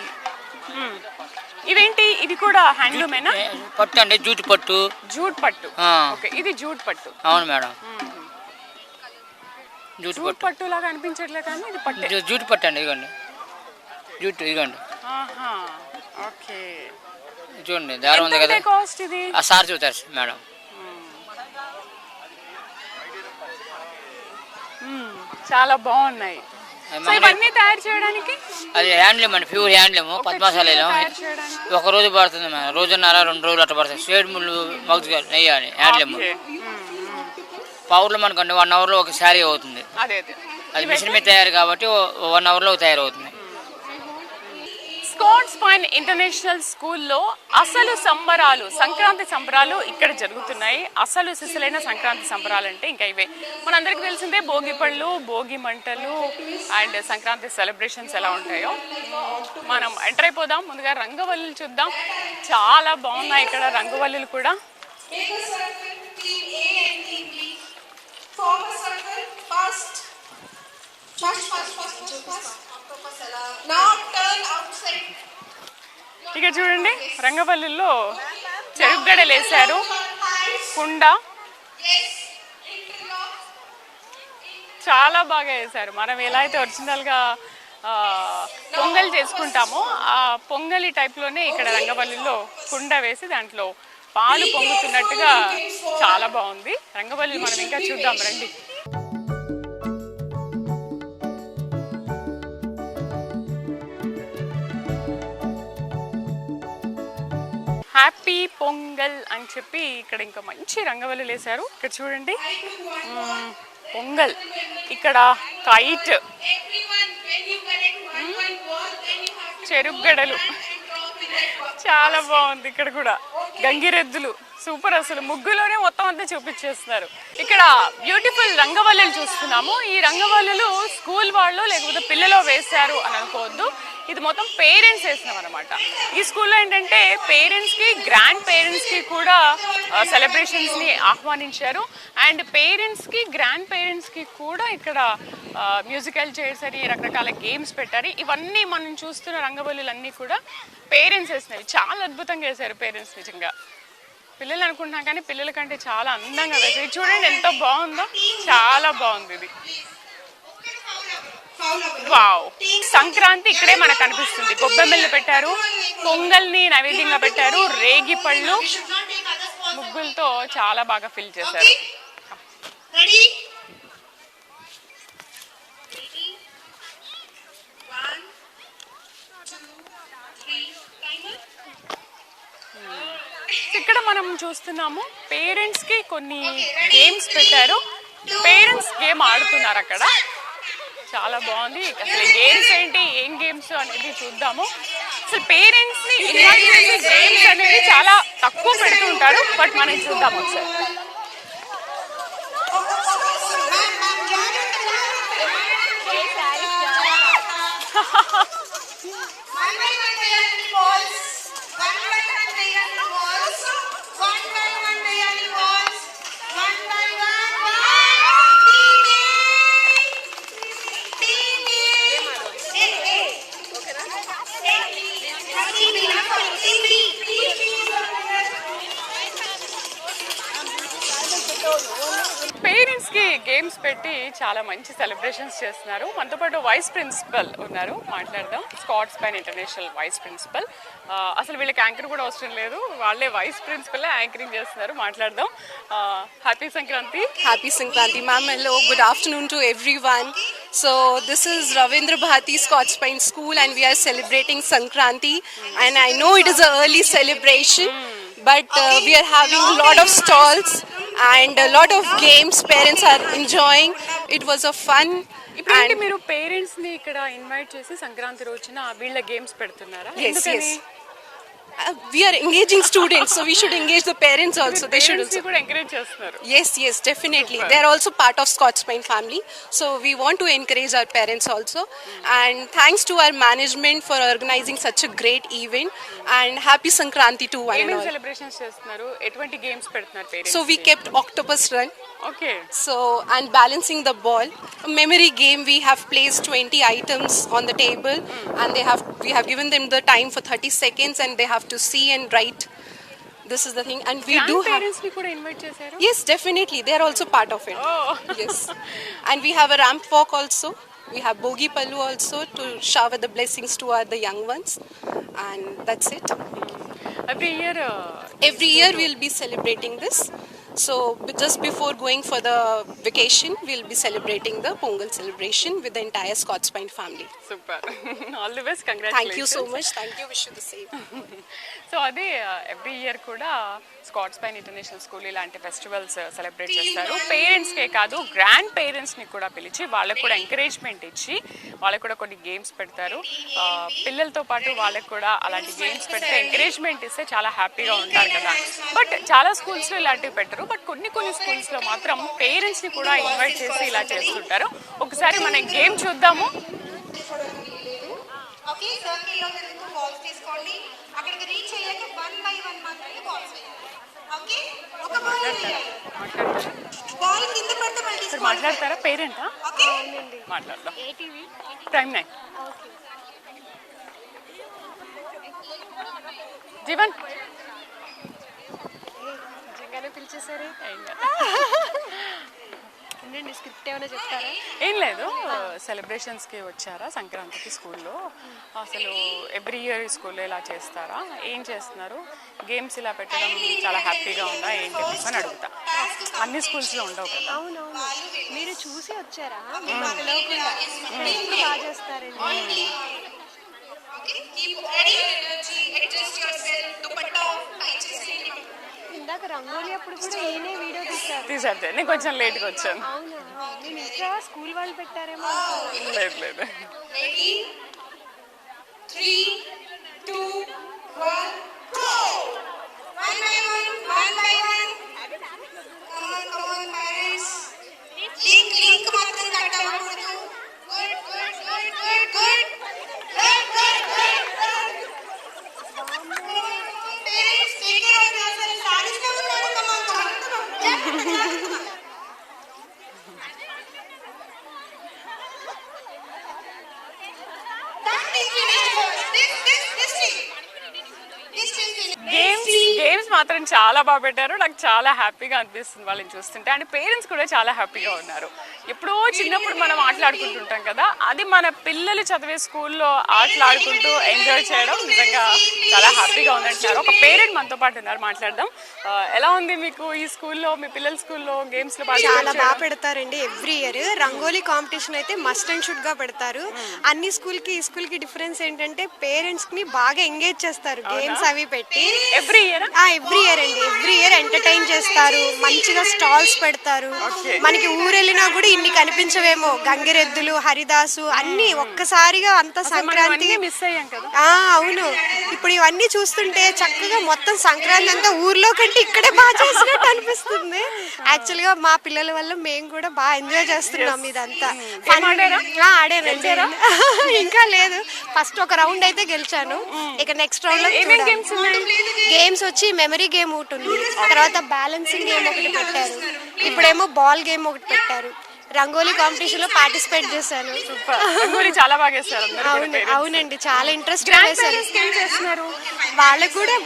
ఇవేంటి? ఇది కూడా హ్యాండ్లూమేనా? పట్టు అండి, జూట్ పట్టు. జూట్ పట్టు. ఓకే, ఇది జూట్ పట్టు. అవును మేడం, జూట్ పట్టు లాగా అనిపించట్లే కానీ ఇది పట్టు. జూట్ పట్టు అండి, ఇదిగోండి జూట్, ఇదిగోండి. ఓకే, చూడండి దారం ఉంది కదా. కాస్ట్ ఇది ఆ సార్ చూతారు మేడం. చాలా బాగున్నాయి. ఇవన్నీ తయారు చేయడానికి అది హ్యాండ్లూమ్ అండి, ప్యూర్ హ్యాండ్లూమ్. పద్మశాలలో 1 రోజు పడుతుంది మేడం, 1.5-2 రోజులు అట్లా పడుతుంది. స్వేడ్ ముళ్ళు మగ్గు నెయ్యాలి హ్యాండ్లూమ్. పవర్లో మనకండి 1 అవర్లో ఒక శారీ అవుతుంది. అది మిషన్ మీద తయారు కాబట్టి 1 అవర్లో తయారవుతుంది. స్కాట్స్ పైన్ ఇంటర్నేషనల్ స్కూల్లో అసలు సంబరాలు, సంక్రాంతి సంబరాలు ఇక్కడ జరుగుతున్నాయి. అసలు సిసలైన సంక్రాంతి సంబరాలు అంటే ఇంకా ఇవే. మనందరికీ తెలిసిందే భోగి పళ్ళు, భోగి మంటలు అండ్ సంక్రాంతి సెలబ్రేషన్స్ ఎలా ఉంటాయో. మనం ఎంటర్ అయిపోదాం. ముందుగా రంగవల్లులు చూద్దాం. చాలా బాగున్నాయి ఇక్కడ రంగవల్లులు కూడా. ఇక చూడండి, రంగవల్లుల్లో చెరుగడలు వేశారు, కుండ చాలా బాగా వేశారు. మనం ఎలా అయితే ఒరిజినల్గా పొంగల్ చేసుకుంటామో ఆ పొంగలి టైప్లోనే ఇక్కడ రంగవల్లుల్లో కుండ వేసి దాంట్లో పాలు పొంగుతున్నట్టుగా చాలా బాగుంది. రంగవల్లి మనం ఇంకా చూద్దాం రండి. హ్యాపీ పొంగల్ అని చెప్పి ఇక్కడ ఇంకా మంచి రంగవల్లులు వేశారు. ఇక్కడ చూడండి, పొంగల్, ఇక్కడ కైట్, చెరుగడలు, చాలా బాగుంది. ఇక్కడ కూడా గంగిరెద్దులు, సూపర్. అసలు ముగ్గులోనే మొత్తం అంతా చూపించేస్తున్నారు. ఇక్కడ బ్యూటిఫుల్ రంగవల్లులు చూస్తున్నాము. ఈ రంగవల్లులు స్కూల్ వాళ్ళు లేకపోతే పిల్లలు వేశారు అని అనుకోవద్దు. ఇది మొత్తం పేరెంట్స్ వేసినాం అనమాట. ఈ స్కూల్లో ఏంటంటే పేరెంట్స్కి, గ్రాండ్ పేరెంట్స్కి కూడా సెలబ్రేషన్స్ని ఆహ్వానించారు. అండ్ పేరెంట్స్కి, గ్రాండ్ పేరెంట్స్కి కూడా ఇక్కడ మ్యూజికల్ చైర్స్ అని రకరకాల గేమ్స్ పెట్టారు. ఇవన్నీ మనం చూస్తున్న రంగవల్లులన్నీ కూడా పేరెంట్స్ వేసినవి. చాలా అద్భుతంగా వేశారు పేరెంట్స్. నిజంగా పిల్లలు అనుకుంటున్నాం కానీ పిల్లల కంటే చాలా అందంగా వేశారు. చూడండి ఎంత బాగుందో, చాలా బాగుంది ఇది. వావ్, సంక్రాంతి ఇక్కడే మనకు కనిపిస్తుంది. గొబ్బెమ్మల్ని పెట్టారు, పొంగల్ని నైవేద్యంగా పెట్టారు, రేగి పళ్ళు ముగ్గులతో చాలా బాగా ఫిల్ చేశారు. ఇక్కడ మనం చూస్తున్నాము పేరెంట్స్ కి కొన్ని గేమ్స్ పెట్టారు. పేరెంట్స్ గేమ్ ఆడుతున్నారు అక్కడ. చాలా బాగుంది. అసలు గేమ్స్ ఏంటి, ఏం గేమ్స్ అనేది చూద్దాము. అసలు పేరెంట్స్ ని ఇన్వైట్ చేసి గేమ్స్ అనేది చాలా తక్కువ పెడుతుంటారు. బట్ మనం చూద్దాం ఒకసారి. పేరెంట్స్ కి గేమ్స్ పెట్టి చాలా మంచి సెలబ్రేషన్స్ చేస్తున్నారు. మనతో పాటు వైస్ ప్రిన్సిపల్ ఉన్నారు, మాట్లాడదాం. Scots Pine International vice principal. అసలు వీళ్ళకి యాంకర్ కూడా అవసరం లేదు, వాళ్ళే వైస్ ప్రిన్సిపల్ యాంకరింగ్ చేస్తున్నారు. మాట్లాడదాం. Happy Sankranti. Happy Sankranti, ma'am. Hello, good afternoon to everyone. So this is Ravindra Bharati Scots Pine School and we are celebrating Sankranti. And I know it is an early celebration, but we are having a lot of stalls and a lot of games parents are enjoying. It was a fun. ఇప్పుడు మీరు పేరెంట్స్ ని ఇక్కడ ఇన్వైట్ చేసి సంక్రాంతి రోజున వీళ్ళ గేమ్స్ పెడుతున్నారా? Yes, yes. We are engaging students, so we should engage the parents also. They should also. కూడా ఎంకరేజ్ చేస్తున్నారు. Yes, yes, definitely. They are also part of Scots Pine family. So we want to encourage our parents also. And thanks to our management for organizing such a great event. And happy Sankranti to one and ఏమేం all. సెలబ్రేషన్స్ చేస్తున్నారు? ఎటువంటి గేమ్స్ పెడుతున్నారు parents? So we kept octopus run. Okay. So and balancing the ball. A memory game, we have placed 20 items on the table and we have given them the time for 30 seconds and they have to see and write. This is the thing, and we do have. Parents ని కూడా ఇన్వైట్ చేశారు? Yes, definitely. They are also part of it. Oh. Yes. And we have a ramp walk also. We have Bogi Pallu also to shower the blessings to the young ones. And that's it. Every year Every year we'll be celebrating this. So just before going for the vacation, we'll be celebrating the Pongal celebration with the entire Scots Pine family. Super. All the best. Thank you congratulations. so much. Thank you. Wish you the same. So అదే ఎవ్రీ ఇయర్ కూడా స్కాట్స్ పైన్ ఇంటర్నేషనల్ స్కూల్ ఇలాంటి ఫెస్టివల్స్ సెలబ్రేట్ చేస్తారు. పేరెంట్స్కే కాదు, గ్రాండ్ పేరెంట్స్ని కూడా పిలిచి వాళ్ళకు కూడా ఎంకరేజ్మెంట్ ఇచ్చి వాళ్ళకు కూడా కొన్ని గేమ్స్ పెడతారు. పిల్లలతో పాటు వాళ్ళకు కూడా అలాంటి గేమ్స్ పెడితే ఎంకరేజ్మెంట్ ఇస్తే చాలా హ్యాపీగా ఉంటారు కదా. బట్ చాలా స్కూల్స్లో ఇలాంటివి పెట్టరు. బట్ కొన్ని స్కూల్స్లో మాత్రం పేరెంట్స్ని కూడా ఇన్వైట్ చేసి ఇలా చేస్తుంటారు. ఒకసారి మనం గేమ్ చూద్దాము. ఓకే, సర్కిల్ లో రెండు బాల్స్ తీసుకోండి. అక్కడికి రీచ్ అయ్యాక 1 by 1 మాత్రమే బాల్స్ వేయాలి. ఓకే, ఒక బాల్ వేయాలి. బాల్ కింద పడితే మళ్ళీ మీరు మాట్లాడతారా? పేరెంటా? ఓకే, మాట్లాడదాం. ప్రైమ్ 9 జీవన్ నిజంగానే పిలిచేసారు. ఏంటండి స్క్రిప్ట్ ఏమైనా చెప్తారా? ఏం లేదు, సెలబ్రేషన్స్కి వచ్చారా సంక్రాంతికి స్కూల్లో? అసలు ఎవ్రీ ఇయర్ స్కూల్లో ఇలా చేస్తారా? ఏం చేస్తున్నారు? గేమ్స్ ఇలా పెట్టడం చాలా హ్యాపీగా ఉందా ఏంటి అని అడుగుతా. అన్ని స్కూల్స్లో ఉండవు కదా. అవునవును, మీరు చూసి వచ్చారా? బాగా చేస్తారండి. ఇందాక రంగోలీ అప్పుడు కూడా ఈయనే వీడియో తీసారు. నేను కొంచెం లేట్గా వచ్చాను. అవునా, నేను ఇంకా స్కూల్ వాళ్ళు పెట్టారేమో. లేదు. 3 2 1 go. 1 by 1 1 by 1. Come on parents. Link మాత్రం కట్టకూడదు. Good. Parents, take care of yourself. Saris లో ఉన్నారు. Come on. గేమ్స్ మాత్రం చాలా బాగా పెట్టారు. నాకు చాలా హ్యాపీగా అనిపిస్తుంది వాళ్ళని చూస్తుంటే. అండ్ పేరెంట్స్ కూడా చాలా హ్యాపీగా ఉన్నారు. ఎప్పుడో చిన్నప్పుడు మనం ఆటలాడుకుంటుంటాం కదా, అది మన పిల్లలు చదివే స్కూల్లో ఆటలాడుకుంటూ ఎంజాయ్ చేయడం నిజంగా చాలా హ్యాపీగా ఉందంటున్నారు. ఒక పేరెంట్ మనతో పాటు ఉన్నారు, మాట్లాడదాం. ఎలా ఉంది మీకు ఈ స్కూల్లో, మీ పిల్లల స్కూల్లో గేమ్స్ లో? చాలా బాగా పెడతారండి. ఎవ్రీ ఇయర్ రంగోలీ కాంపిటీషన్ అయితే మస్ట్ అండ్ షుడ్ గా పెడతారు. అన్ని స్కూల్ కి ఈ స్కూల్ కి డిఫరెన్స్ ఏంటంటే పేరెంట్స్ ని బాగా ఎంగేజ్ చేస్తారు గేమ్స్ అవి పెట్టి. ఎవ్రీ ఇయర్ అండి, ఎవ్రీ ఇయర్ ఎంటర్టైన్ చేస్తారు. మంచిగా స్టాల్స్ పెడతారు. మనకి ఊరెళ్ళినా కూడా ఇన్ని కనిపించవేమో, గంగిరెద్దులు, హరిదాసు అన్ని ఒక్కసారిగా అంత సంక్రాంతి మిస్ అయ్యాం కదా. అవును, ఇప్పుడు ఇవన్నీ చూస్తుంటే చక్కగా మొత్తం సంక్రాంతి అంతా ఊర్లో కంటే ఇక్కడే బాగా చేసినట్టు అనిపిస్తుంది. యాక్చువల్ గా మా పిల్లల వల్ల మేము కూడా బాగా ఎంజాయ్ చేస్తున్నాం ఇదంతా. ఆడానండి. ఇంకా లేదు, ఫస్ట్ ఒక రౌండ్ అయితే గెలిచాను. ఇక నెక్స్ట్ రౌండ్ లో గేమ్స్ వచ్చి మెమరీ గేమ్ ఒకటి ఉంది, తర్వాత బ్యాలెన్సింగ్ గేమ్ ఒకటి పెట్టారు, ఇప్పుడేమో బాల్ గేమ్ ఒకటి పెట్టారు. రంగోలీ కాంపిటీషన్ లో పార్టిసిపేట్ చేశాను. చాలా బాగా చేస్తారు. అవునండి, చాలా ఇంట్రెస్ట్ చేస్తున్నారు.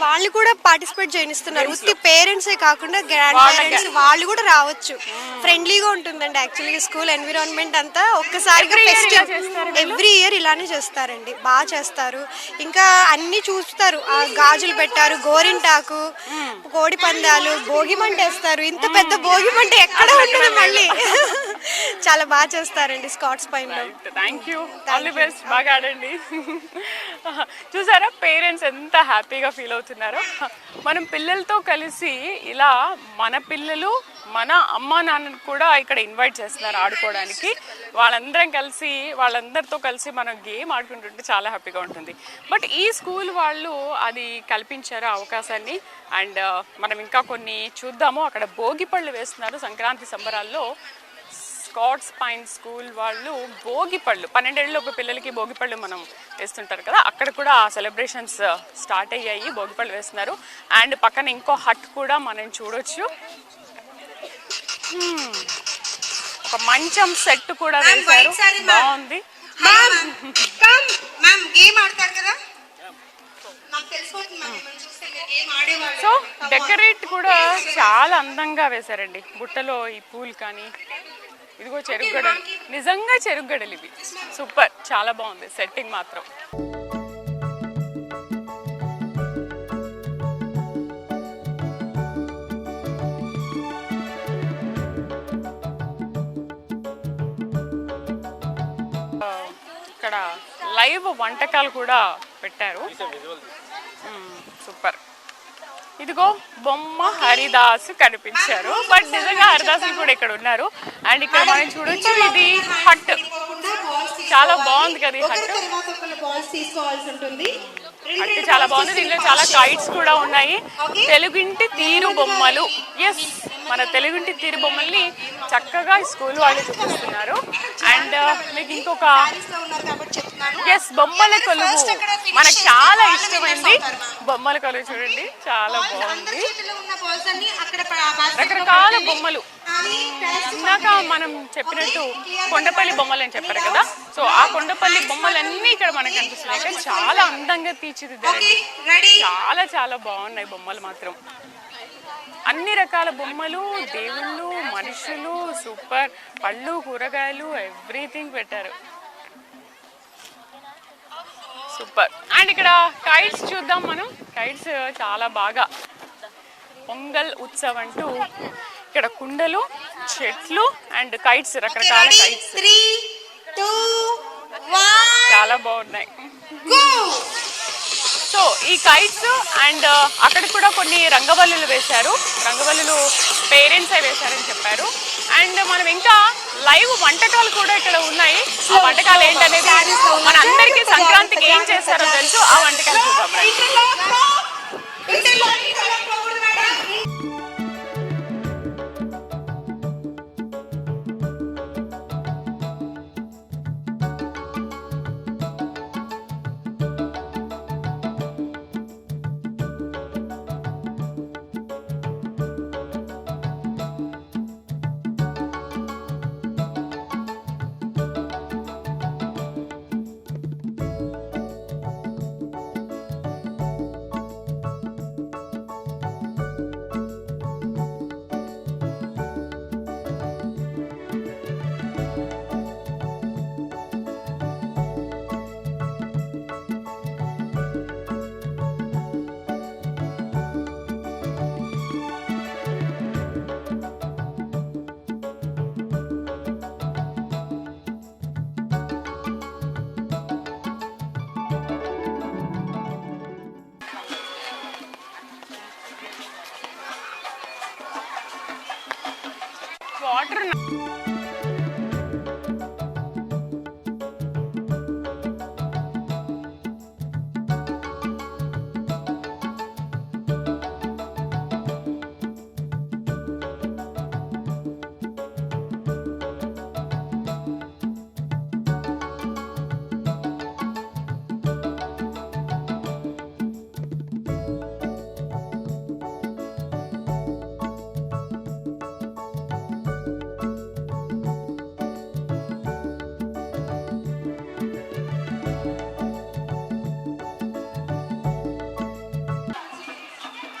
వాళ్ళు కూడా పార్టిసిపేట్ చేయనిస్తున్నారు. ఉత్తి పేరెంట్సే కాకుండా గ్రాండ్ పేరెంట్స్ వాళ్ళు కూడా రావచ్చు. ఫ్రెండ్లీగా ఉంటుందండి. యాక్చువల్లీ స్కూల్ ఎన్విరాన్మెంట్ అంతా ఒక్కసారిగా ఎవ్రీ ఇయర్ ఇలానే చేస్తారండి, బాగా చేస్తారు. ఇంకా అన్ని చూస్తారు. గాజులు పెట్టారు, గోరింటాకు, కోడి పందాలు, భోగి మంట వేస్తారు. ఇంత పెద్ద భోగి మంట ఎక్కడ ఉంటుంది మళ్ళీ. చాలా బాగా చేస్తారండి స్కాట్స్ పైన. Thank you, all the best, బాగా ఆడండి. చూసారా పేరెంట్స్ ఎంత హ్యాపీగా ఫీల్ అవుతున్నారో. మనం పిల్లలతో కలిసి ఇలా మన పిల్లలు మన అమ్మా నాన్నని కూడా ఇక్కడ ఇన్వైట్ చేస్తున్నారు ఆడుకోవడానికి. వాళ్ళందరితో కలిసి మనం గేమ్ ఆడుకుంటుంటే చాలా హ్యాపీగా ఉంటుంది. బట్ ఈ స్కూల్ వాళ్ళు అది కల్పించారు అవకాశాన్ని. అండ్ మనం ఇంకా కొన్ని చూద్దాము. అక్కడ భోగి పళ్ళు వేస్తున్నారు సంక్రాంతి సంబరాల్లో. స్కాట్స్ పైన్ స్కూల్ వాళ్ళు భోగి పళ్ళు 12 ఏళ్ళలోపు పిల్లలకి భోగి పళ్ళు మనం వేస్తుంటారు కదా, అక్కడ కూడా సెలబ్రేషన్స్ స్టార్ట్ అయ్యాయి. భోగి పళ్ళు వేస్తున్నారు. అండ్ పక్కన ఇంకో హట్ కూడా మనం చూడొచ్చు. ఒక మంచం సెట్ కూడా వేశారు, బాగుంది. సో డెకరేట్ కూడా చాలా అందంగా వేశారండి. బుట్టలో ఈ పూలు కానీ, ఇదిగో చెరుకుగడలు, నిజంగా చెరుకుగడలు ఇవి. సూపర్, చాలా బాగుంది సెట్టింగ్ మాత్రం. ఇక్కడ లైవ్ వంటకాలు కూడా పెట్టారు. సూపర్. ఇదిగో బొమ్మ హరిదాసు కనిపించారు. బట్ నిజంగా హరిదాసులు కూడా ఇక్కడ ఉన్నారు. అండ్ ఇక్కడ మనం చూడొచ్చు, ఇది హట్, చాలా బాగుంది కదా ఈ హట్. హట్ చాలా బాగుంది. దీనిలో చాలా కైట్స్ కూడా ఉన్నాయి. తెలుగింటి తీరు బొమ్మలు. ఎస్, మన తెలుగింటి తీరు బొమ్మల్ని చక్కగా స్కూల్ వాళ్ళు చూపిస్తున్నారు. అండ్ మీకు ఇంకొక బొమ్మల కొలువు, మనకు చాలా ఇష్టమైంది బొమ్మల కొలువు. చూడండి, చాలా బాగుంది. రకరకాల బొమ్మలు. ఇందాక మనం చెప్పినట్టు కొండపల్లి బొమ్మలు అని చెప్పారు కదా, సో ఆ కొండపల్లి బొమ్మలన్నీ ఇక్కడ మనకు కనిపిస్తున్నాయి. చాలా అందంగా తీర్చిదిద్దారండి. చాలా చాలా బాగున్నాయి బొమ్మలు మాత్రం. అన్ని రకాల బొమ్మలు, దేవుళ్ళు, మనుషులు, సూపర్. పళ్ళు, కూరగాయలు, ఎవ్రీథింగ్ పెట్టారు. సూపర్. అండ్ ఇక్కడ కైట్స్ చూద్దాం మనం. కైట్స్ చాలా బాగా, పొంగల్ ఉత్సవ్ అంటూ ఇక్కడ కుండలు, చెట్లు అండ్ కైట్స్, రకరకాల కైట్స్ చాలా బాగున్నాయి. సో ఈ కైట్స్ అండ్ అక్కడ కూడా కొన్ని రంగవల్లులు వేశారు. రంగవల్లులు పేరెంట్సే వేశారని చెప్పారు. అండ్ మనం ఇంకా లైవ్ వంటకాలు కూడా ఇక్కడ ఉన్నాయి. ఆ వంటకాలు ఏంటనేది మన అందరికీ సంక్రాంతికి ఏం చేస్తారో తెలుసు. ఆ వంటకాలు చూద్దాం. వాటర్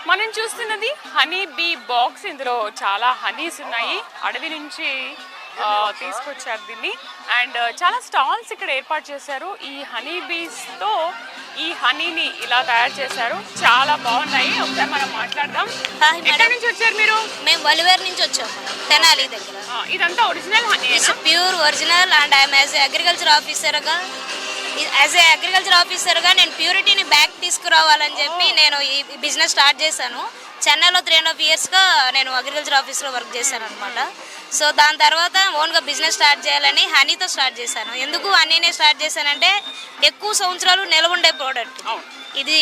మనం చూస్తున్నది హనీ బీ బాక్స్. ఇందులో చాలా హనీస్ ఉన్నాయి, అడవి నుంచి తీసుకొచ్చారు దీన్ని. అండ్ చాలా స్టాల్స్ ఇక్కడ ఏర్పాటు చేశారు. ఈ హనీ బీస్తో ఈ హనీని ఇలా తయారు చేశారు, చాలా బాగున్నాయి. ఒకసారి మనం మాట్లాడదాం. ఎక్కడి నుంచి వచ్చారు మీరు? మేము వలివేర్ నుంచి వచ్చాము, తెనాలి దగ్గర. ఇదంతా original honey? Pure original. And I'm as agriculture ఆఫీసర్గా నేను ప్యూరిటీని బ్యాక్ తీసుకురావాలని చెప్పి నేను ఈ బిజినెస్ స్టార్ట్ చేశాను. చెన్నైలో 3.5 yearsగా నేను అగ్రికల్చర్ ఆఫీస్లో వర్క్ చేశాను అనమాట. సో దాని తర్వాత ఓన్గా బిజినెస్ స్టార్ట్ చేయాలని హనీతో స్టార్ట్ చేశాను. ఎందుకు హనీనే స్టార్ట్ చేశానంటే ఎక్కువ సంవత్సరాలు నిలబడే ప్రోడక్ట్, ఇది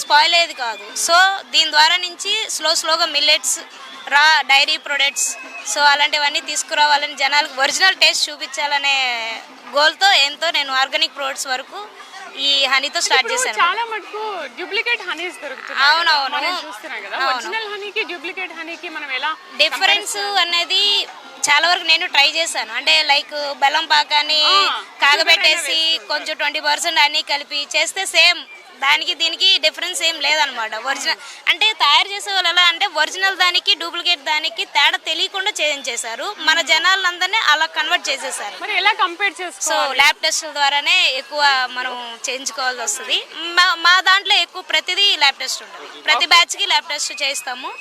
స్పాయిల్ అయ్యేది కాదు. సో దీని ద్వారా నుంచి స్లోగా మిల్లెట్స్, రా డైరీ ప్రొడక్ట్స్, సో అలాంటివన్నీ తీసుకురావాలని, జనాలకు ఒరిజినల్ టేస్ట్ చూపించాలనే గోల్తో నేను ఆర్గానిక్ ప్రొడక్ట్స్ వరకు ఈ హనీతో స్టార్ట్ చేశాను. చాలా మటుకు డూప్లికేట్ హనీస్ దొరుకుతున్నాయి. అవునవును, చూస్తున్నాం కదా. ఒరిజినల్ హనీకి డూప్లికేట్ హనీకి మనం ఎలా డిఫరెన్స్ అనేది చాలా వరకు నేను ట్రై చేశాను. అంటే లైక్ బెల్లం పాకాన్ని కాగబెట్టేసి కొంచెం 20% హనీ కలిపి చేస్తే సేమ్, దానికి దీనికి డిఫరెన్స్ ఏం లేదనమాట. ఒరిజినల్ అంటే తయారు చేసే వాళ్ళు ఎలా అంటే ఒరిజినల్ దానికి డూప్లికేట్ దానికి తేడా తెలియకుండా చేయించేశారు. మన జనాలందరినీ అలా కన్వర్ట్ చేసేసారు. మరి ఎలా కంపేర్ చేసుకోవాలి? సో ల్యాబ్ టెస్టుల ద్వారానే ఎక్కువ మనం చేయించుకోవాల్సి వస్తుంది. మా దాంట్లో ఎక్కువ ప్రతిదీ ల్యాబ్ టెస్ట్ ఉంటుంది. ప్రతి బ్యాచ్ కి ల్యాబ్ టెస్ట్ చేయిస్తాము.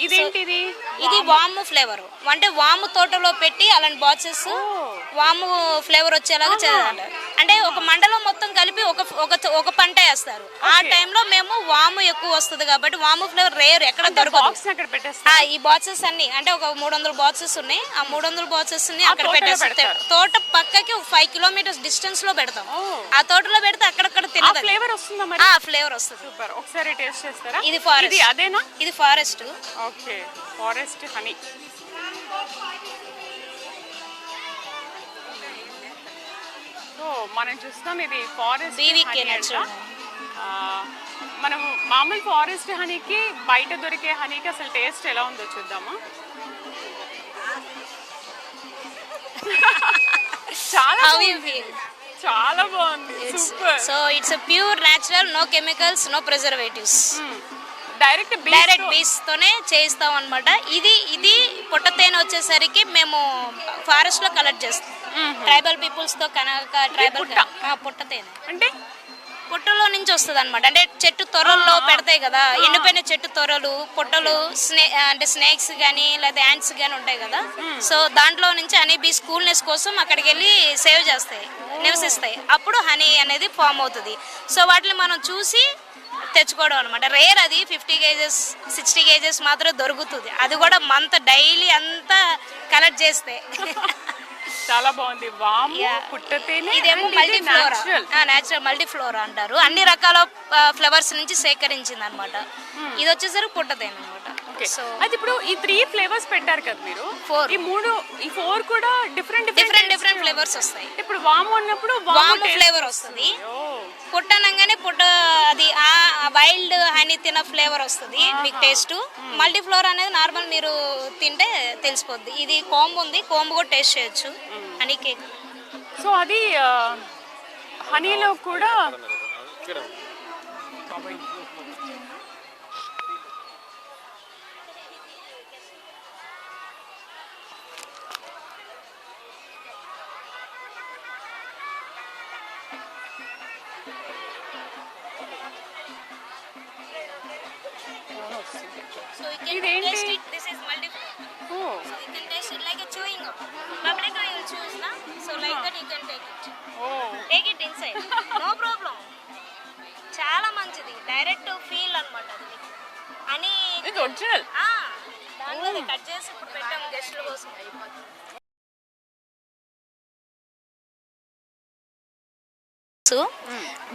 ఇదేంటిది? ఇది వాము ఫ్లేవర్, అంటే వాము తోటలో పెట్టి అలాంటి బాక్సెస్ వాము ఫ్లేవర్ వచ్చేలాగా చేయాలి. అంటే ఒక మండలం మొత్తం కలిపి ఒక పంట వేస్తారు. ఆ టైంలో మేము వాము ఎక్కువ వస్తుంది కాబట్టి వాము ఫ్లేవర్ రేర్, ఎక్కడ దొరకదు. ఈ బాక్సెస్ అన్ని అంటే ఒక 300 బాక్సెస్ ఉన్నాయి. ఆ 300 బాక్సెస్ ని అక్కడ పెట్టేస్తాం. తోట పక్కకి ఒక 5 kilometers డిస్టెన్స్ లో పెడతాం. ఆ తోటలో పెడితే అక్కడక్కడ తినదు. ఫ్లేవర్ వస్తుందా మరి? ఫ్లేవర్ వస్తుంది. సూపర్. ఒకసారి టేస్ట్ చేస్తారా? ఇది ఫారెస్ట్. ఇది అదేనా? ఇది forest. Okay, forest honey. So మనం చూస్తాం ఇది ఫారెస్ట్ హనీ. మనం మామూలు ఫారెస్ట్ హనీకి బయట దొరికే హనీకి అసలు టేస్ట్ ఎలా ఉందో చూద్దామా. చాలా బాగుంది. Super. So it's pure natural, no chemicals, no preservatives. Direct bees తోనే చేయిస్తాం అనమాట. ఇది పొట్ట తేనె వచ్చేసరికి మేము ఫారెస్ట్ లో కలెక్ట్ చేస్తాం. ట్రైబల్ పీపుల్స్ తో ట్రైబల్ పొట్ట తేనె అంటే పొట్టలో నుంచి వస్తుంది అనమాట. అంటే చెట్టు తొర్రల్లో పెడతాయి కదా, ఎండిపోయిన చెట్టు తొర్రలు, పొట్టలు, అంటే స్నేక్స్ కానీ లేదా యాంట్స్ కానీ ఉంటాయి కదా. సో దాంట్లో నుంచి హనీ బీస్ కూల్నెస్ కోసం అక్కడికి వెళ్ళి సేవ్ చేస్తాయి, నివసిస్తాయి. అప్పుడు హనీ అనేది ఫామ్ అవుతుంది. సో వాటిని మనం చూసి తెచ్చుకోవడం అనమాట. రేర్ అది 50 kgs 60 kgs మాత్రం దొరుకుతుంది. అది కూడా మంత్ డైలీ అంతా కలెక్ట్ చేస్తే. చాలా బాగుంది. వాము, పుట్టతేనె, ఇదేమో మల్టీఫ్లోరా, న్యాచురల్ మల్టీఫ్లోరా అంటారు. అన్ని రకాల ఫ్లవర్స్ నుంచి సేకరించింది అనమాట. ఇది వచ్చేసరికి పుట్టతేనె అనమాట. సో అయితే ఇప్పుడు ఈ 3 ఫ్లేవర్స్ పెట్టారు కదా మీరు. ఈ 4 కూడా డిఫరెంట్ ఫ్లేవర్స్ వస్తాయి. ఇప్పుడు వాము అన్నప్పుడు వాము ఫ్లేవర్ వస్తుంది. పుట్టనంగానే అది వైల్డ్ హనీ తిన ఫ్లేవర్ వస్తుంది మీకు టేస్ట్. మల్టీఫ్లోర్ అనేది నార్మల్ మీరు తింటే తెలిసిపోద్ది. ఇది కోంబు ఉంది, కోంబు కూడా టేస్ట్ చేయొచ్చు. Honey cake. సో అది హనీలో కూడా So you can taste it. This is multi-floor. Oh. So you can taste it like a chewing gum. Public you will choose, na? So like that you can take it. Oh. Take it inside. No problem. చాలా మంచిది. డైరెక్ట్ ఫీల్ అన్నమాట అది. అని ఇది ఒరిజినల్. కట్ చేసి ఇప్పుడు పెట్టాము గెస్ట్ల కోసం.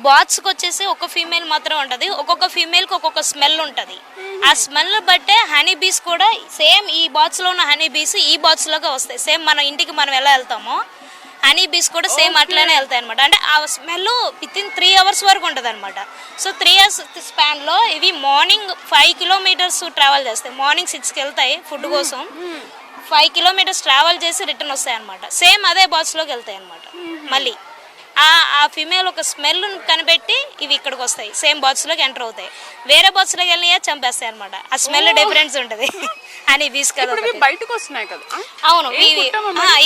బాత్స్కి వచ్చేసి ఒక ఫీమేల్ మాత్రం ఉంటుంది. ఒక్కొక్క ఫీమేల్కి ఒక్కొక్క స్మెల్ ఉంటుంది. ఆ స్మెల్ బట్టే హనీ బీస్ కూడా సేమ్ ఈ బాత్స్లో ఉన్న హనీ బీస్ ఈ బాత్స్లోకి వస్తాయి. సేమ్ మన ఇంటికి మనం ఎలా వెళ్తామో హనీ బీస్ కూడా సేమ్ అట్లానే వెళ్తాయి అనమాట. అంటే ఆ స్మెల్ వితిన్ 3 hours వరకు ఉంటుంది అనమాట. సో 3 hours స్పాన్లో ఇవి మార్నింగ్ 5 kilometers ట్రావెల్ చేస్తాయి. మార్నింగ్ 6కి వెళ్తాయి ఫుడ్ కోసం. 5 kilometers ట్రావెల్ చేసి రిటర్న్ వస్తాయి అనమాట. సేమ్ అదే బాత్స్లోకి వెళ్తాయి అనమాట. మళ్ళీ ఆ ఫీమేల్ ఒక స్మెల్ కనిపెట్టి ఇవి ఇక్కడికి వస్తాయి. సేమ్ బాక్స్లోకి ఎంటర్ అవుతాయి. వేరే బాక్స్లోకి వెళ్ళినా చంపేస్తాయి అనమాట. ఆ స్మెల్ డిఫరెన్స్ ఉంటుంది అని బీస్ కదా. బయటకు వస్తున్నాయి కదా. అవును,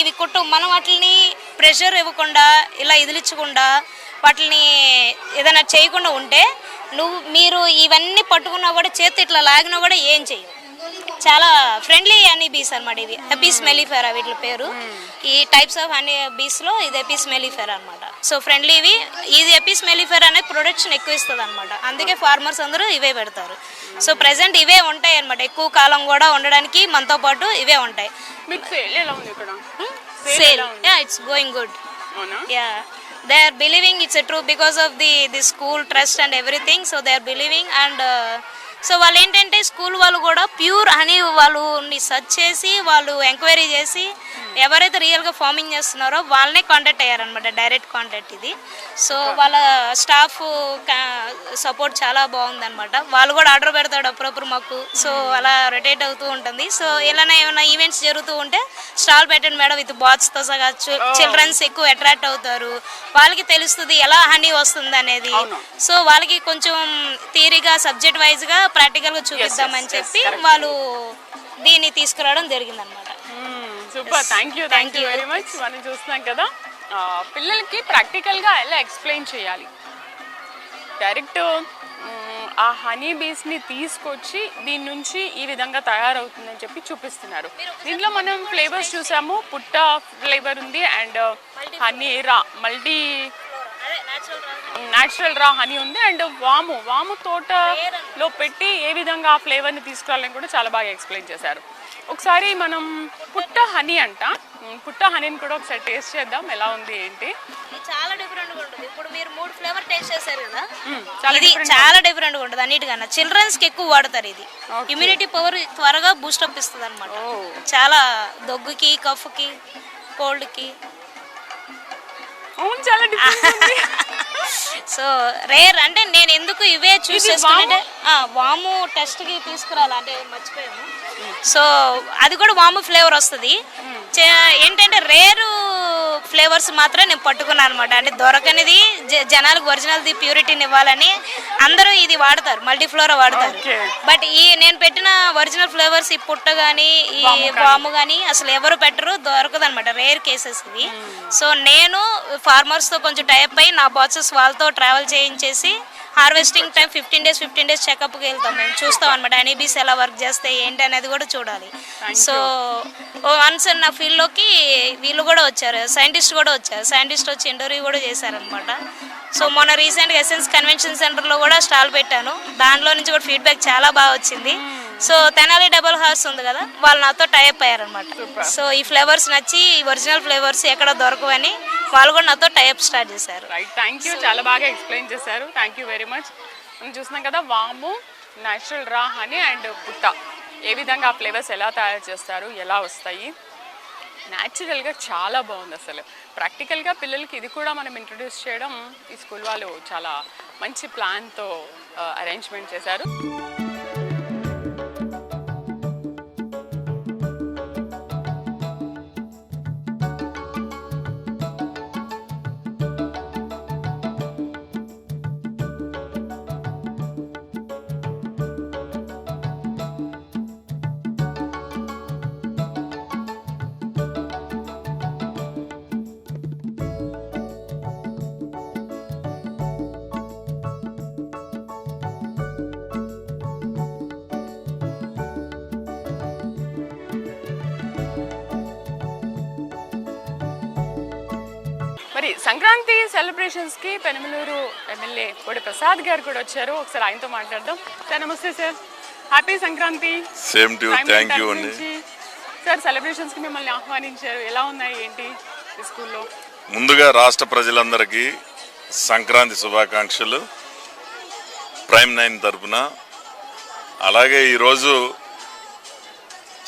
ఇవి కుట్టు. మనం వాటిని ప్రెషర్ ఇవ్వకుండా ఇలా ఇదిలించకుండా వాటిని ఏదైనా చేయకుండా ఉంటే మీరు ఇవన్నీ పట్టుకున్నా కూడా చేతి ఇట్లా లాగినా కూడా ఏం చేయవు. చాలా ఫ్రెండ్లీ హనీ బీస్ అనమాట. ఇవి ఎపిస్ మెలిఫెరా వీటి పేరు. ఈ టైప్స్ ఆఫ్ హనీ బీస్లో ఇది ఎపిస్ మెలిఫెరా అనమాట. సో ఫ్రెండ్లీవి. ఇది ఎపిస్ మెలిఫెరా అనేది ప్రొడక్షన్ ఎక్కువ ఇస్తుంది అనమాట. అందుకే ఫార్మర్స్ అందరూ ఇవే పెడతారు. సో ప్రెసెంట్ ఇవే ఉంటాయి అనమాట. ఎక్కువ కాలం కూడా ఉండడానికి మనతో పాటు ఇవే ఉంటాయి. Sale it's going good. Yeah, they are believing it's a true because of the school trust and everything. So they are believing and so వాళ్ళు ఏంటంటే స్కూల్ వాళ్ళు కూడా ప్యూర్ హనీ వాళ్ళని సర్చ్ చేసి వాళ్ళు ఎంక్వైరీ చేసి ఎవరైతే రియల్గా ఫార్మింగ్ చేస్తున్నారో వాళ్ళనే కాంటాక్ట్ అయ్యారనమాట. డైరెక్ట్ కాంటాక్ట్ ఇది. సో వాళ్ళ స్టాఫ్ సపోర్ట్ చాలా బాగుందనమాట. వాళ్ళు కూడా ఆర్డర్ పెడతాడు అప్పుడప్పుడు మాకు. సో అలా రొటేట్ అవుతూ ఉంటుంది. సో ఇలానే ఏమైనా ఈవెంట్స్ జరుగుతూ ఉంటే స్టాల్ పెట్టండి మేడం విత్ బాత్స్తో సగా. చిల్డ్రన్స్ ఎక్కువ అట్రాక్ట్ అవుతారు. వాళ్ళకి తెలుస్తుంది ఎలా హనీ వస్తుంది అనేది. సో వాళ్ళకి కొంచెం థియరీగా సబ్జెక్ట్ వైజ్గా ప్రాక్టికల్గా చూపిద్దామని చెప్పి వాళ్ళు దీన్ని తీసుకురావడం జరిగింది అనమాట. Super, thank you very much. మనం చూస్తున్నాం కదా పిల్లలకి ప్రాక్టికల్గా ఎలా ఎక్స్ప్లెయిన్ చేయాలి. డైరెక్ట్ ఆ హనీ బీస్ని తీసుకొచ్చి దీని నుంచి ఈ విధంగా తయారవుతుందని చెప్పి చూపిస్తున్నారు. దీంట్లో మనం ఫ్లేవర్స్ చూసాము. పుట్ట ఫ్లేవర్ ఉంది అండ్ హనీ రా న్యాచురల్ రా హనీ ఉంది అండ్ వాము తోటలో పెట్టి ఏ విధంగా ఆ ఫ్లేవర్ని తీసుకురావాలని కూడా చాలా బాగా ఎక్స్ప్లెయిన్ చేశారు. ఒకసారి మనం పుట్ట హనీ పుట్ట హనీని కూడా ఒకసారి టేస్ట్ చేద్దాం ఎలా ఉంది ఏంటి. చాలా డిఫరెంట్గా ఉంటుంది. ఇప్పుడు మీరు 3 ఫ్లేవర్ టేస్ట్ చేశారు కదా, ఇది చాలా డిఫరెంట్గా ఉంటుంది అన్నిటికన్నా. చిల్డ్రన్స్కి ఎక్కువ వాడతారు. ఇది ఇమ్యూనిటీ పవర్ త్వరగా బూస్టప్ ఇస్తుంది అనమాట. చాలా దగ్గుకి, కఫ్కి, కోల్డ్కి సో రేర్. అంటే నేను ఎందుకు ఇవే చూస్ చేసుకుంటే వాము టెస్ట్కి తీసుకురాలి అంటే మర్చిపోయాము. సో అది కూడా వాము ఫ్లేవర్ వస్తుంది. ఏంటంటే రేరు ఫ్లేవర్స్ మాత్రం నేను పట్టుకున్నాను అనమాట. అంటే దొరకనిది జనాలకు ఒరిజినల్ది ప్యూరిటీని ఇవ్వాలని అందరూ ఇది వాడతారు, మల్టీఫ్లోరా వాడతారు. బట్ నేను పెట్టిన ఒరిజినల్ ఫ్లేవర్స్ ఈ పుట్ట కానీ ఈ వాము కానీ అసలు ఎవరు పెట్టరు, దొరకదు అనమాట. రేర్ కేసెస్ ఇవి. సో నేను ఫార్మర్స్తో కొంచెం టైప్ అయ్యి నా బాక్సెస్ వాళ్ళతో ట్రావెల్ చేయించేసి హార్వెస్టింగ్ టైం 15 days చెకప్కి వెళ్తాం. మేము చూస్తాం అనమాట హనీ బీస్ ఎలా వర్క్ చేస్తాయి ఏంటి అనేది కూడా చూడాలి. సో వన్స్ నా ఫీల్డ్లోకి వీళ్ళు కూడా వచ్చారు, సైంటిస్ట్ కూడా వచ్చారు. సైంటిస్ట్ వచ్చి ఇంటర్వ్యూ కూడా చేశారనమాట. సో మొన్న రీసెంట్గా ఎసెన్స్ కన్వెన్షన్ సెంటర్లో కూడా స్టాల్ పెట్టాను. దాంట్లో నుంచి కూడా ఫీడ్బ్యాక్ చాలా బాగా వచ్చింది. సో తెనాలి డబల్ హార్స్ ఉంది కదా, వాళ్ళు నాతో టైప్ అయ్యారనమాట. సో ఈ ఫ్లేవర్స్ నచ్చి ఈ ఒరిజినల్ ఫ్లేవర్స్ ఎక్కడ దొరకవని వాళ్ళు కూడా నాతో టైప్ స్టార్ట్ చేశారు. Right, thank you. చాలా బాగా ఎక్స్ప్లెయిన్ చేశారు. Thank you very much. మనం చూస్తున్నాం కదా వాము, న్యాచురల్ రా హనీ అండ్ పుట్ట ఏ విధంగా ఆ ఫ్లేవర్స్ ఎలా తయారు చేస్తారు, ఎలా వస్తాయి. న్యాచురల్గా చాలా బాగుంది. అసలు ప్రాక్టికల్గా పిల్లలకి ఇది కూడా మనం ఇంట్రడ్యూస్ చేయడం ఈ స్కూల్ వాళ్ళు చాలా మంచి ప్లాన్తో అరేంజ్మెంట్ చేశారు. మరి సంక్రాంతి సెలబ్రేషన్స్కి పెనమలూరు ఎమ్మెల్యే కోడి ప్రసాద్ గారు కూడా వచ్చారు. ఒకసారి ఆయనతో మాట్లాడదాం. సార్ నమస్తే. Sir happy Sankranti. Same to thank you అండి. సార్ సెలబ్రేషన్స్ కి మిమ్మల్ని ఆహ్వానించారు, ఎలా ఉన్నాయి ఏంటి ఈ స్కూల్లో? ముందుగా రాష్ట్ర ప్రజలందరికీ సంక్రాంతి శుభాకాంక్షలు ప్రైమ్ 9 తరఫున. అలాగే ఈరోజు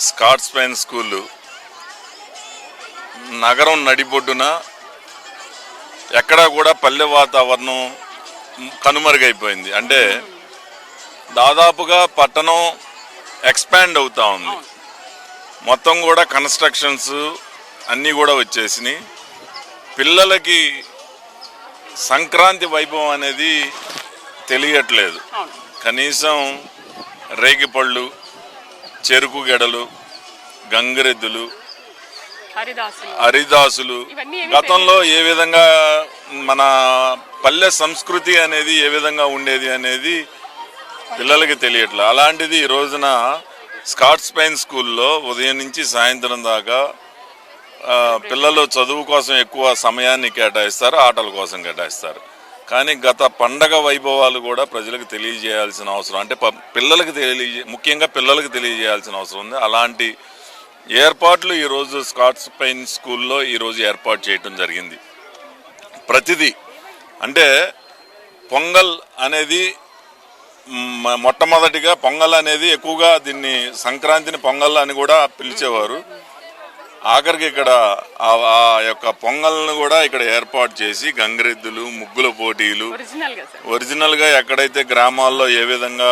స్కాట్స్ పైన్ స్కూల్ నగరం నడిబొడ్డున ఎక్కడా కూడా పల్లె వాతావరణం కనుమరుగైపోయింది. అంటే దాదాపుగా పట్టణం ఎక్స్పాండ్ అవుతా ఉంది, మొత్తం కూడా కన్స్ట్రక్షన్స్ అన్నీ కూడా వచ్చేసినాయి. పిల్లలకి సంక్రాంతి వైభవం అనేది తెలియట్లేదు. కనీసం రేగిపళ్ళు, చెరుకు గెడలు, గంగిరెద్దులు, హరిదాసులు గతంలో ఏ విధంగా మన పల్లె సంస్కృతి అనేది ఏ విధంగా ఉండేది అనేది పిల్లలకి తెలియట్లేదు. అలాంటిది ఈ రోజున స్కాట్స్ పైన్ స్కూల్లో ఉదయం నుంచి సాయంత్రం దాకా పిల్లలు చదువు కోసం ఎక్కువ సమయాన్ని కేటాయిస్తారు, ఆటల కోసం కేటాయిస్తారు. కానీ గత పండగ వైభవాలు కూడా ప్రజలకు తెలియజేయాల్సిన అవసరం, అంటే పిల్లలకు ముఖ్యంగా పిల్లలకు తెలియజేయాల్సిన అవసరం ఉంది. అలాంటి ఏర్పాట్లు ఈరోజు స్కాట్స్ పైన్ స్కూల్లో ఈరోజు ఏర్పాటు చేయటం జరిగింది. ప్రతిదీ అంటే పొంగల్ అనేది మొట్టమొదటిగా పొంగల్ అనేది ఎక్కువగా దీన్ని సంక్రాంతిని పొంగల్ అని కూడా పిలిచేవారు. ఆఖరికి ఇక్కడ ఆ యొక్క పొంగల్ను కూడా ఇక్కడ ఏర్పాటు చేసి గంగిరెద్దులు, ముగ్గుల పోటీలు ఒరిజినల్ గా ఎక్కడైతే గ్రామాల్లో ఏ విధంగా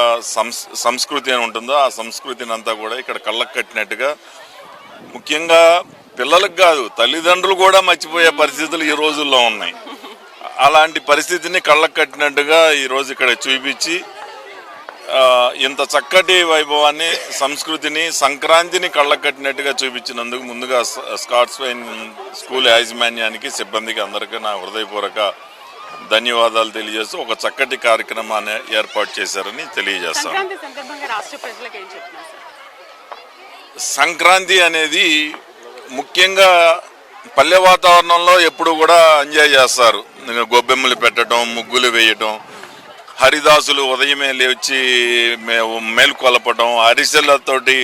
సంస్కృతి అని ఉంటుందో ఆ సంస్కృతిని అంతా కూడా ఇక్కడ కళ్ళకు కట్టినట్టుగా, ముఖ్యంగా పిల్లలకు కాదు తల్లిదండ్రులు కూడా మర్చిపోయే పరిస్థితులు ఈ రోజుల్లో ఉన్నాయి. అలాంటి పరిస్థితిని కళ్ళకు కట్టినట్టుగా ఈరోజు ఇక్కడ చూపించి ఇంత చక్కటి వైభవాన్ని, సంస్కృతిని, సంక్రాంతిని కళ్ళకు కట్టినట్టుగా చూపించినందుకు ముందుగా స్కాట్స్ పైన్ స్కూల్ యాజమాన్యానికి, సిబ్బందికి అందరికీ నా హృదయపూర్వక ధన్యవాదాలు తెలియజేస్తూ ఒక చక్కటి కార్యక్రమాన్ని ఏర్పాటు చేశారని తెలియజేస్తాను. సంక్రాంతి అనేది ముఖ్యంగా పల్లె వాతావరణంలో ఎప్పుడు కూడా ఎంజాయ్ చేస్తారు. గొబ్బెమ్మలు పెట్టడం, ముగ్గులు వేయటం, హరిదాసులు ఉదయమే లేచి మేలుకొలపడం, అరిసెలతోటి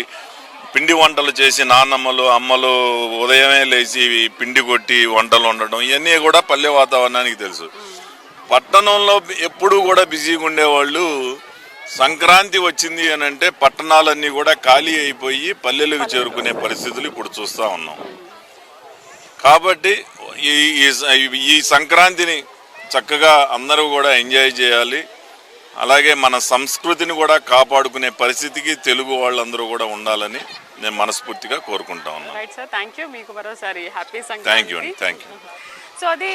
పిండి వంటలు చేసి నాన్నమ్మలు, అమ్మలు ఉదయమే లేచి పిండి కొట్టి వంటలు వండడం, ఇవన్నీ కూడా పల్లె వాతావరణానికి తెలుసు. పట్టణంలో ఎప్పుడూ కూడా బిజీగా ఉండేవాళ్ళు. సంక్రాంతి వచ్చింది అని అంటే పట్టణాలన్నీ కూడా ఖాళీ అయిపోయి పల్లెలకు చేరుకునే పరిస్థితులు ఇప్పుడు చూస్తూ ఉన్నాం. కాబట్టి ఈ సంక్రాంతిని చక్కగా అందరూ కూడా ఎంజాయ్ చేయాలి. అలాగే మన సంస్కృతిని కూడా కాపాడుకునే పరిస్థితికి తెలుగు వాళ్ళందరూ కూడా ఉండాలని నేను మనస్ఫూర్తిగా కోరుకుంటా ఉన్నాను. థ్యాంక్ యూ అండి. Thank you. సో అది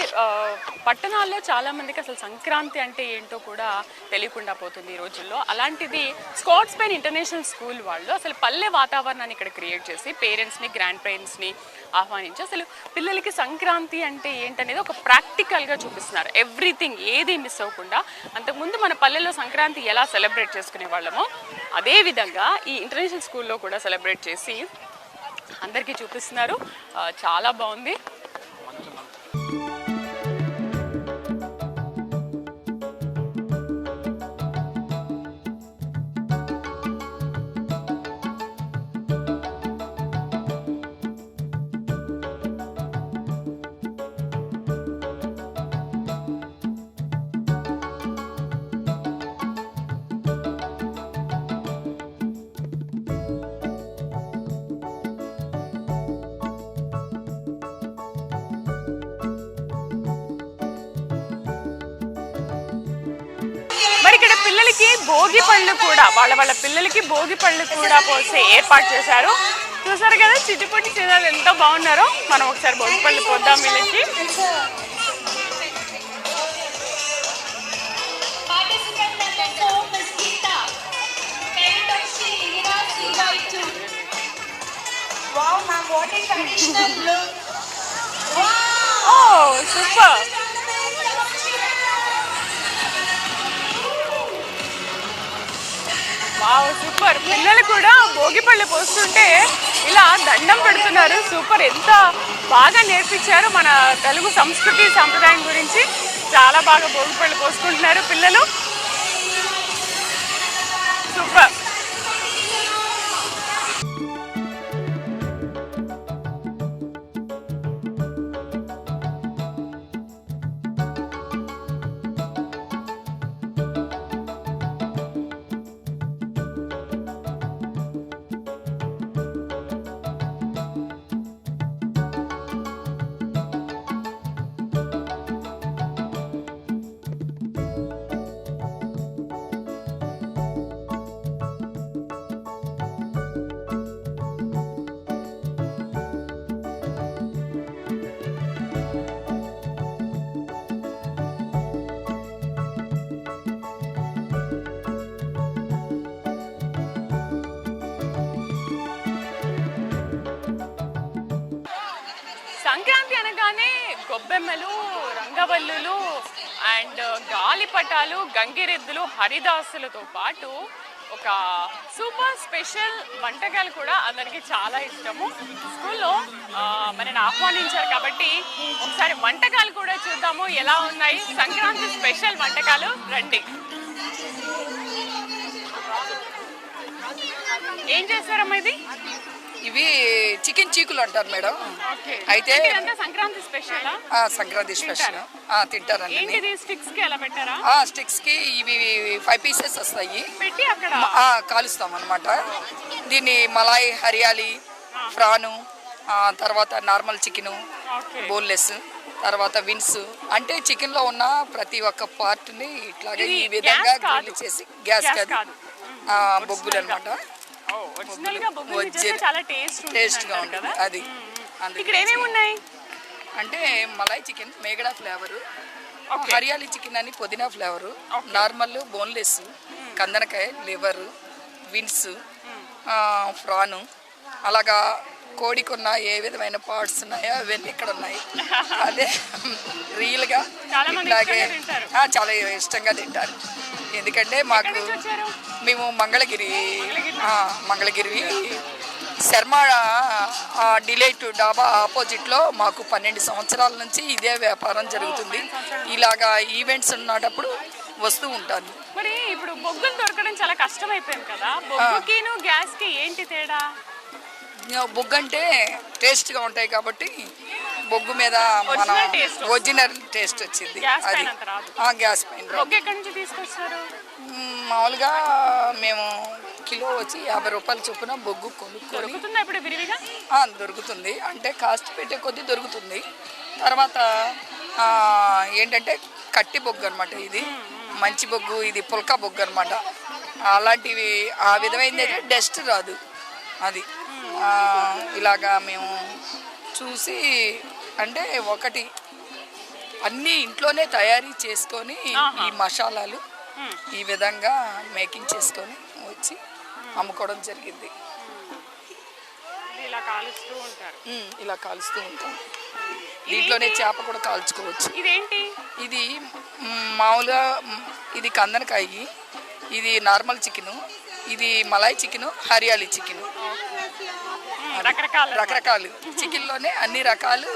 పట్టణాల్లో చాలా మందికి అసలు సంక్రాంతి అంటే ఏంటో కూడా తెలియకుండా పోతుంది ఈ రోజుల్లో. అలాంటిది స్కాట్స్ పైన్ ఇంటర్నేషనల్ స్కూల్ వాళ్ళు అసలు పల్లె వాతావరణాన్ని ఇక్కడ క్రియేట్ చేసి పేరెంట్స్ని, గ్రాండ్ పేరెంట్స్ని ఆహ్వానించి అసలు పిల్లలకి సంక్రాంతి అంటే ఏంటనేది ఒక ప్రాక్టికల్గా చూపిస్తున్నారు. ఎవ్రీథింగ్ ఏది మిస్ అవ్వకుండా. అంతకుముందు మన పల్లెల్లో సంక్రాంతి ఎలా సెలబ్రేట్ చేసుకునే వాళ్ళమో అదేవిధంగా ఈ ఇంటర్నేషనల్ స్కూల్లో కూడా సెలబ్రేట్ చేసి అందరికీ చూపిస్తున్నారు. చాలా బాగుంది. పిల్లలకి భోగి పళ్ళు కూడా వాళ్ళ పిల్లలకి భోగి పళ్ళు కూడా పోసే ఏర్పాటు చేశారు. చూసారు కదా చిట్టుపట్టి చేదాలు ఎంతో బాగున్నారో. మనం ఒకసారి భోగి పళ్ళు పోద్దాం వీళ్ళకి. సూపర్. Wow super. పిల్లలు కూడా భోగి పళ్ళు పోస్తుంటే ఇలా దండం పెడుతున్నారు. సూపర్. ఎంత బాగా నేర్పించారు మన తెలుగు సంస్కృతి సాంప్రదాయం గురించి. చాలా బాగా భోగి పళ్ళు పోసుకుంటున్నారు పిల్లలు. సూపర్. గొబ్బెమ్మలు, రంగవల్లులు అండ్ గాలిపటాలు, గంగిరెద్దులు, హరిదాసులతో పాటు ఒక సూపర్ స్పెషల్ వంటకాలు కూడా అందరికీ చాలా ఇష్టము. స్కూల్లో మనని ఆహ్వానించారు కాబట్టి ఒకసారి వంటకాలు కూడా చూద్దాము ఎలా ఉన్నాయి. సంక్రాంతి స్పెషల్ వంటకాలు రండి. ఏం చేశారమ్మా ఇది? ఇవి చికెన్ చీకులు అంటారు మేడం. అయితే సంక్రాంతి స్పెషల్. సంక్రాంతి స్పెషల్ తింటారండి. ఏంటిది స్టిక్స్ కి ఎలా పెట్టారా? స్టిక్స్ కి ఇవి 5 పీసెస్ వస్తాయి, పెట్టి అక్కడ కాలుస్తాం అన్నమాట. దీన్ని మలాయ్, హరియాలి, ఫ్రాను, తర్వాత నార్మల్ చికెను, బోన్లెస్, తర్వాత విన్స్. అంటే చికెన్ లో ఉన్న ప్రతి ఒక్క పార్ట్ ని ఇట్లాగే ఈ విధంగా గ్రిల్ చేసి, గ్యాస్ కాదు, బొగ్గులు అనమాట. టేస్ట్ గా ఉంటుంది అది. ఇక్కడ ఏమేమి ఉన్నాయి అంటే మలాయ్ చికెన్ మేగడా ఫ్లేవరు, హరియాలి చికెన్ అని పుదీనా ఫ్లేవరు, నార్మల్ బోన్లెస్, కందనకాయ, లివరు, విన్స్, ఫ్రాను, అలాగా కోడికున్న ఏ విధమైన పార్ట్స్ ఉన్నాయో అవన్నీ ఇక్కడ ఉన్నాయి. అదే రియల్గా ఇట్లాగే చాలా ఇష్టంగా తింటారు. ఎందుకంటే మాకు మేము మంగళగిరి శర్మ డిలైట్ డాబా ఆపోజిట్లో మాకు 12 సంవత్సరాల నుంచి ఇదే వ్యాపారం జరుగుతుంది. ఇలాగా ఈవెంట్స్ ఉన్నప్పుడు వస్తూ ఉంటాను. మరి ఇప్పుడు బొగ్గులు దొరకడం చాలా కష్టం అయిపోయింది కదా, బొగ్గుకిను గ్యాస్ కి ఏంటి తేడా? బొగ్గు అంటే టేస్ట్గా ఉంటాయి కాబట్టి బొగ్గు మీద మన ఒరిజినల్ టేస్ట్ వచ్చింది. అది గ్యాస్ పైన. ఎక్కడి నుంచి తీసుకొచ్చారు? మామూలుగా మేము కిలో వచ్చి 50 రూపాయల చొప్పున బొగ్గు కొనుక్కొని. ఇప్పుడు విరివిగా దొరుకుతుంది, అంటే కాస్ట్ పెట్టే కొద్దీ దొరుకుతుంది. తర్వాత ఏంటంటే కట్టి బొగ్గు అనమాట, ఇది మంచి బొగ్గు, ఇది పుల్కా బొగ్గు అనమాట. అలాంటివి ఆ విధమైనది అయితే డస్ట్ రాదు. అది ఇలాగా మేము చూసి, అంటే ఒకటి అన్నీ ఇంట్లోనే తయారీ చేసుకొని ఈ మసాలాలు ఈ విధంగా మేకింగ్ చేసుకొని వచ్చి అమ్ముకోవడం జరిగింది. ఇలా కాలుస్తూ ఉంటాం. దీంట్లోనే చేప కూడా కాల్చుకోవచ్చు. ఇదేంటి? ఇది మామూలుగా ఇది కందనకాయ, ఇది నార్మల్ చికెను, ఇది మలాయ్ చికెను, హరియాలి చికెను. రకరకాలు చికెన్లోనే అన్ని రకాలు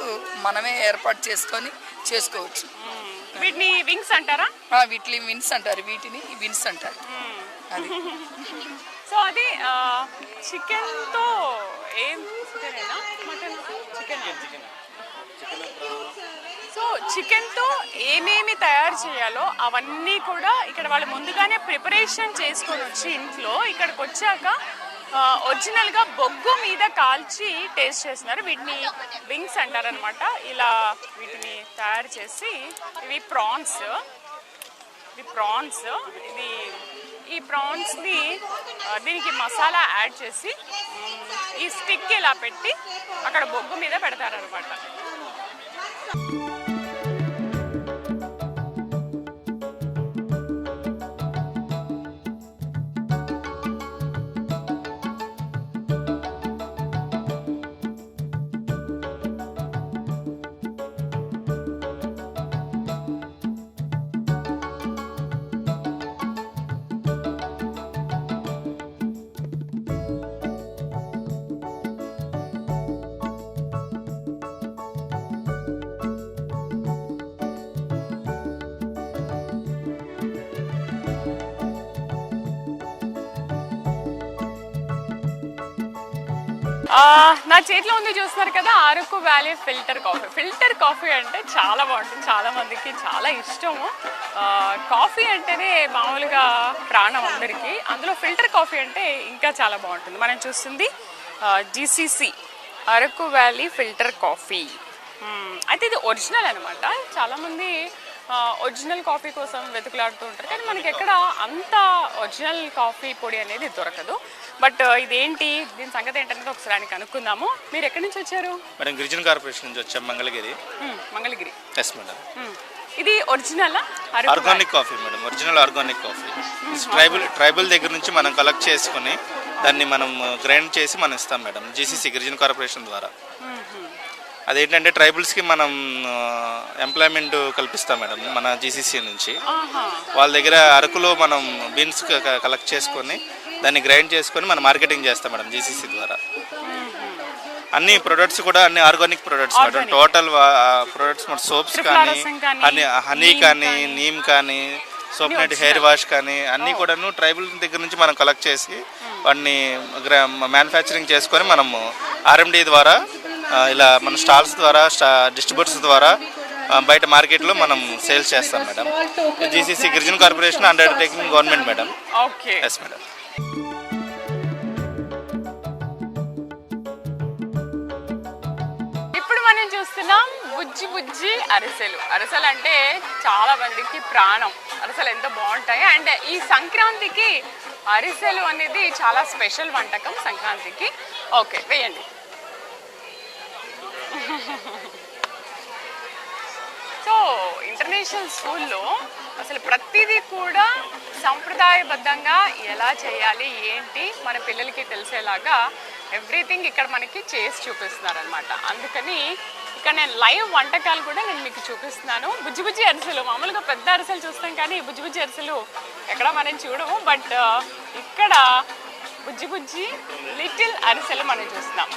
మనమే ఏర్పాటు చేసుకొని చేసుకోవచ్చు. వీటిని వింగ్స్ అంటారా? వీటిని విన్స్ అంటారు, వీటిని విన్స్ అంటారు. అది సో అది చికెన్ తో ఏం మటన్ చికెన్. సో చికెన్ తో ఏమేమి తయారు చేయాలో అవన్నీ కూడా ఇక్కడ వాళ్ళు ముందుగానే ప్రిపరేషన్ చేసుకొని వచ్చి ఇంట్లో ఇక్కడికి వచ్చాక ఒరిజినల్ గా బొగ్గు మీద కాల్చి టేస్ట్ చేస్తున్నారు. వీటిని వింగ్స్ అంటారనమాట. ఇలా వీటిని తయారు చేసి ఇవి ప్రాన్స్. ఈ ప్రాన్స్ ని దీనికి మసాలా యాడ్ చేసి ఈ స్టిక్ ఇలా పెట్టి అక్కడ బొగ్గు మీద పెడతారనమాట. నా చేతిలో ఉంది చూస్తున్నారు కదా, అరకు వ్యాలీ ఫిల్టర్ కాఫీ అంటే చాలా బాగుంటుంది. చాలా మందికి చాలా ఇష్టము. కాఫీ అంటేనే మామూలుగా ప్రాణం అందరికీ, అందులో ఫిల్టర్ కాఫీ అంటే ఇంకా చాలా బాగుంటుంది. మనం చూస్తుంది GCC Araku valley filter coffee. అయితే ఇది ఒరిజినల్ అనమాట. చాలామంది ఒరిజినల్ కాఫీ కోసం వెతుకులాడుతూ ఉంటారు, కానీ మనకి ఎక్కడ అంత ఒరిజినల్ కాఫీ పొడి అనేది దొరకదు. బట్ ఇదేంటి, దీని సంగతి ఏంటనేది ఒకసారి ఆయన కనుక్కుందాము. మీరు ఎక్కడి నుంచి వచ్చారు? మేడం గిరిజన కార్పొరేషన్ నుంచి వచ్చాం, మంగళగిరి. Yes madam. ఇది original organic coffee madam, original organic coffee. Tribal దగ్గర నుంచి మనం కలెక్ట్ చేసుకుని దాన్ని మనం గ్రైండ్ చేసి మనం ఇస్తాం మేడం, GCC గిరిజన కార్పొరేషన్ ద్వారా. అదేంటంటే ట్రైబల్స్కి మనం ఎంప్లాయ్మెంట్ కల్పిస్తాం మేడం మన జీసీసీ నుంచి. వాళ్ళ దగ్గర అరకులో మనం బీన్స్ కలెక్ట్ చేసుకొని దాన్ని గ్రైండ్ చేసుకొని మనం మార్కెటింగ్ చేస్తాం మేడం జీసీసీ ద్వారా. అన్ని ప్రొడక్ట్స్ కూడా అన్ని organic products madam. Total products మన సోప్స్ కానీ హనీ కానీ నీమ్ కానీ సోప్నెట్ హెయిర్ వాష్ కానీ అన్నీ కూడాను ట్రైబల్ దగ్గర నుంచి మనం కలెక్ట్ చేసి వాటిని మ్యానుఫ్యాక్చరింగ్ చేసుకొని మనము ఆర్ఎండి ద్వారా ఇలా మన స్టాల్స్ ద్వారా డిస్ట్రిబ్యూటర్స్ ద్వారా బయట మార్కెట్లో మనం సేల్స్ చేస్తాం madam. GCC Girijan corporation undertaking government madam. Yes madam. మనం చూస్తున్నాం బుజ్జి బుజ్జి అరిసెలు. అరిసెలు అంటే చాలా మందికి ప్రాణం. అరిసెలు ఎంతో బాగుంటాయి. అండ్ ఈ సంక్రాంతికి అరిసెలు అనేది చాలా స్పెషల్ వంటకం సంక్రాంతికి. ఓకే, వేయండి. సో ఇంటర్నేషనల్ స్కూల్లో అసలు ప్రతిదీ కూడా సంప్రదాయబద్ధంగా ఎలా చేయాలి ఏంటి మన పిల్లలకి తెలిసేలాగా ఎవ్రీథింగ్ ఇక్కడ మనకి చేసి చూపిస్తున్నారనమాట. అందుకని ఇక్కడ నేను లైవ్ వంటకాలు కూడా నేను మీకు చూపిస్తున్నాను. బుజ్జి బుజ్జి అరిసెలు, మామూలుగా పెద్ద అరిసెలు చూస్తాం కానీ బుజ్జి బుజ్జి అరిసెలు ఎక్కడ మనం చూడము. బట్ ఇక్కడ బుజ్జి బుజ్జి లిటిల్ అరిసెలు మనం చూస్తున్నాం.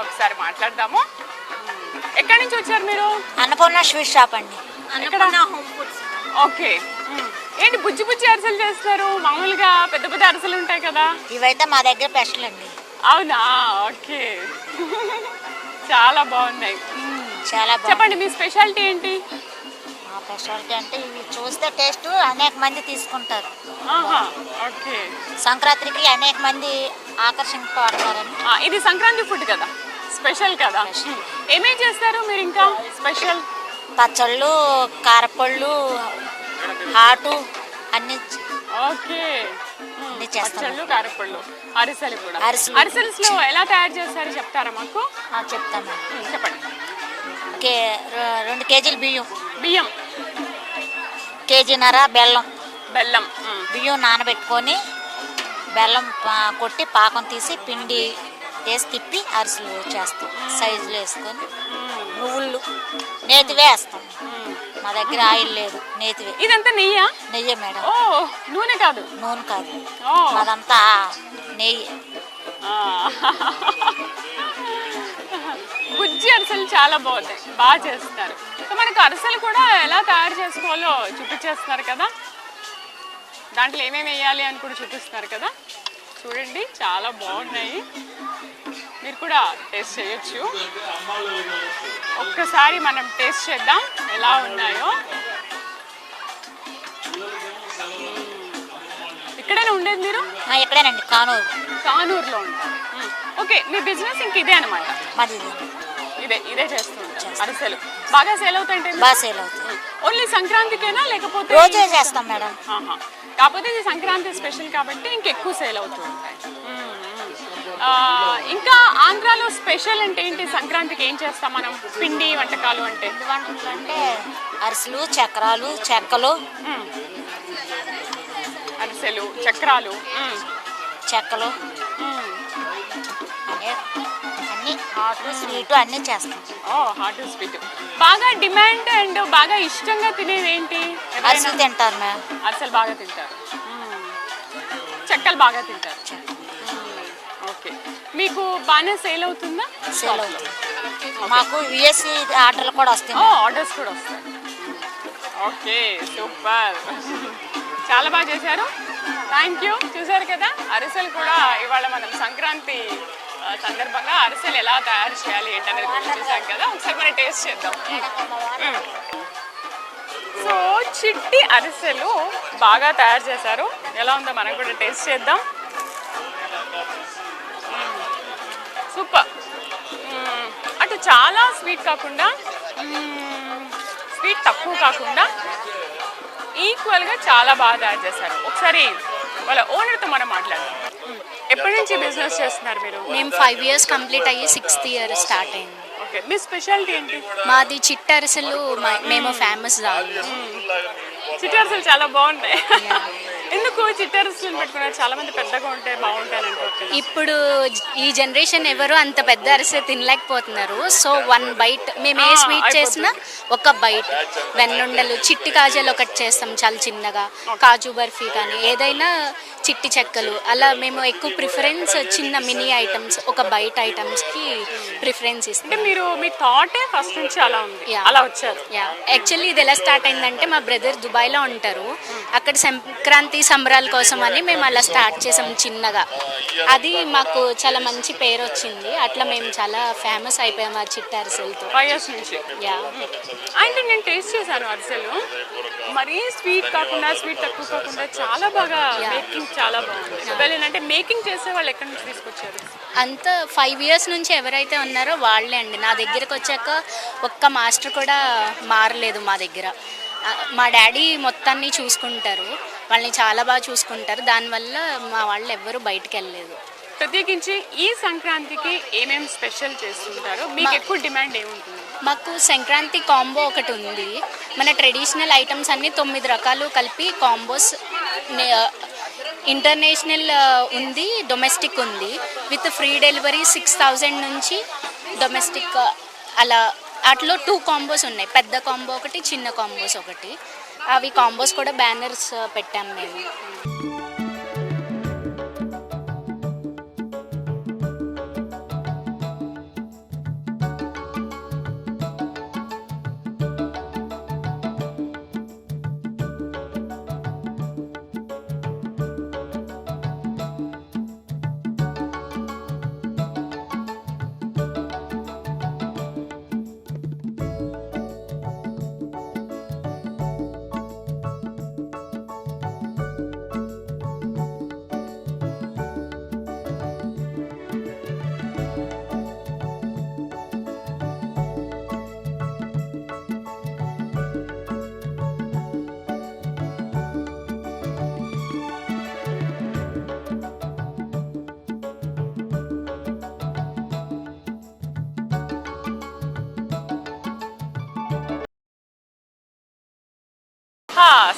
ఒకసారి మాట్లాడదాము. ఎక్కడి నుంచి వచ్చారు మీరు? అన్నపూర్ణ స్వీట్ షాప్ అండి. ఓకే, ఏంటి బుజ్జి బుజ్జి అరిసెలు చేస్తున్నారు? మామూలుగా పెద్ద పెద్ద అరిసెలు ఉంటాయి కదా. ఇవైతే మా దగ్గర స్పెషల్ అండి. అవునా? ఓకే, చాలా బాగున్నాయి. చాలా చెప్పండి మీ స్పెషాలిటీ ఏంటి? మా స్పెషాలిటీ అంటే ఇవి చూస్తే టేస్ట్ అనేక మంది తీసుకుంటారు. ఓకే, సంక్రాంతికి అనేక మంది ఆకర్షింపబడతారని. ఇది సంక్రాంతి ఫుడ్ కదా, స్పెషల్ కదా. ఏమేం చేస్తారు మీరు ఇంకా స్పెషల్? పచ్చళ్ళు, కారపళ్ళు, హాటు అన్ని. ఓకే, పచ్చళ్ళు, కారపళ్ళు, అరిసెలు కూడా. అరిసెలు ఎలా తయారు చేస్తారు చెప్తారా మాకు? చెప్తాను. చెప్పండి. 2 కేజీలు బియ్యం, కేజీన్నర బెల్లం. బియ్యం నానబెట్టుకొని బెల్లం కొట్టి పాకం తీసి పిండి వేసి తిప్పి అరిసెలు చేస్తాం. సైజులో వేసుకొని నువ్వులు నేతివే వేస్తాం. మా దగ్గర ఆయిల్ లేదు, నేతివే. ఇదంతా నెయ్యా? నెయ్యే మేడం. నూనె కాదు? నూనె కాదు, అదంతా నెయ్యి. బుజ్జి అరిసెలు చాలా బాగుంటాయి, బాగా చేస్తారు. సో మనకు అరిసెలు కూడా ఎలా తయారు చేసుకోవాలో చూపించేస్తున్నారు కదా. దాంట్లో ఏమేమి వేయాలి అని కూడా చూపిస్తున్నారు కదా. చూడండి, చాలా బాగున్నాయి. మీరు కూడా టేస్ట్ చేయొచ్చు. ఒక్కసారి మనం టేస్ట్ చేద్దాం ఎలా ఉన్నాయో. ఇక్కడేనా ఉండేది మీరు? ఇక్కడేనండి, కానూరులో ఉంటారు. ఓకే, మీ బిజినెస్ ఇంక ఇదే అనమాట? ఇదే చేస్తుంటారు. అరిసెలు బాగా సేల్ అవుతాయంటే? బాగా సేల్ అవుతాయి. ఓన్లీ సంక్రాంతికేనా లేకపోతే రోజే చేస్తాం మేడం? కాకపోతే ఇది సంక్రాంతి స్పెషల్ కాబట్టి ఇంకెక్కువ సేల్ అవుతూ ఉంటాయి. ఇంకా ఆంధ్రాలో స్పెషల్ అంటే ఏంటి? సంక్రాంతికి ఏం చేస్తాం మనం? పిండి వంటకాలు అంటే అరిసెలు, చక్రాలు, చెక్కలు. అరిసెలు, చక్రాలు, చెక్కలు అన్ని హాట్ స్వీట్ అన్ని చేస్తాం. Hot sweet. బాగా డిమాండ్ అండ్ బాగా ఇష్టంగా తినేది ఏంటి? అరిసెలు తింటారు మేడం. అరిసెలు బాగా తింటారు. చెక్కలు బాగా తింటారు. ఓకే, మీకు బాగానే సేల్ అవుతుందా? సేల్ అవుతుంది. మాకు విఎస్సి ఆర్డర్లు కూడా వస్తాయి. ఆర్డర్స్ కూడా వస్తాయి. ఓకే, సూపర్, చాలా బాగా చేశారు. Thank you. చూసారు కదా, అరిసెలు కూడా ఇవాళ మనం సంక్రాంతి సందర్భంగా అరిసెలు ఎలా తయారు చేయాలి ఏంటనేది కూడా చూసాం కదా. ఒకసారి మనం టేస్ట్ చేద్దాం. సో చిట్టి అరిసెలు బాగా తయారు చేశారు. ఎలా ఉందో మనం కూడా టేస్ట్ చేద్దాం. సూపర్. అటు చాలా స్వీట్ కాకుండా, స్వీట్ తక్కువ కాకుండా ఈక్వల్గా చాలా బాగా తయారు చేశారు. ఒకసారి వాళ్ళ ఓనర్తో మనం మాట్లాడదాం. ఎప్పటి నుంచి బిజినెస్ చేస్తున్నారు మీరు? మేము 5 years కంప్లీట్ అయ్యి 6th year స్టార్ట్ అయింది. ఓకే, మీ స్పెషాలిటీ ఏంటి? మాది చిట్టి అరిసెలు, మేము ఫేమస్ దాని. చిట్టి అరిసెలు చాలా బాగుంటాయి. ఎందుకు చిట్టరసులు పెట్టుకున్నారు? చాలా మంది పెద్దగా ఉంటే బాగుంటాయి అనుకుంటున్నారు. ఇప్పుడు ఈ జనరేషన్ ఎవరు అంత పెద్ద అరిసె తినలేకపోతున్నారు. సో 1 బైట్ మేము ఏ స్వీట్ చేసినా ఒక బైట్. వెన్నుండలు, చిట్టి కాజాలు ఒకటి చేస్తాం చాలా చిన్నగా, కాజు బర్ఫీ కానీ ఏదైనా చిట్టి చెక్కలు, అలా మేము ఎక్కువ ప్రిఫరెన్స్ చిన్న మినీ ఐటమ్స్, ఒక బైట్ ఐటమ్స్కి ప్రిఫరెన్స్ ఇస్తాం. అంటే మీరు మీ థాటే ఫస్ట్ నుంచి అలా ఉంది, అలా వచ్చారు. యాక్చువల్లీ ఇది ఎలా స్టార్ట్ అయిందంటే మా బ్రదర్ దుబాయ్లో ఉంటారు, అక్కడ సంక్రాంతి సంబరాల కోసం అని మేము అలా స్టార్ట్ చేసాం చిన్నగా. అది మాకు చాలా మంచి పేరు వచ్చింది. అట్లా మేము చాలా ఫేమస్ అయిపోయాం ఆ చిట్టి అరిసెలతో 5 years నుంచి. అంటే నేను టేస్ట్ చేశాను అరిసెలు, మరీ స్వీట్ కాకుండా స్వీట్ తక్కువ కాకుండా చాలా బాగా మేకింగ్ చాలా బాగుంది. అంటే మేకింగ్ చేసే వాళ్ళు ఎక్కడి నుంచి తీసుకొచ్చారు? అంతా 5 years నుంచి ఎవరైతే ఉన్నారో వాళ్ళే అండి. నా దగ్గరకు వచ్చాక ఒక్క మాస్టర్ కూడా మారలేదు మా దగ్గర. మా డాడీ మొత్తాన్ని చూసుకుంటారు, వాళ్ళని చాలా బాగా చూసుకుంటారు. దానివల్ల మా వాళ్ళు ఎవ్వరూ బయటకు వెళ్ళలేదు. ప్రత్యేకించి ఈ సంక్రాంతికి ఏమేమి స్పెషల్ చేస్తుంటారు? మీకు ఎక్కువ డిమాండ్ ఏముంటుంది? మాకు సంక్రాంతి కాంబో ఒకటి ఉంది. మన ట్రెడిషనల్ ఐటమ్స్ అన్నీ 9 రకాలు కలిపి కాంబోస్. ఇంటర్నేషనల్ ఉంది, డొమెస్టిక్ ఉంది. విత్ ఫ్రీ డెలివరీ 6000 నుంచి డొమెస్టిక్ అలా. అట్లా 2 కాంబోస్ ఉన్నాయి, పెద్ద కాంబో ఒకటి, చిన్న కాంబోస్ ఒకటి. అవి కాంబోస్ కూడా బ్యానర్స్ పెట్టాం మేము.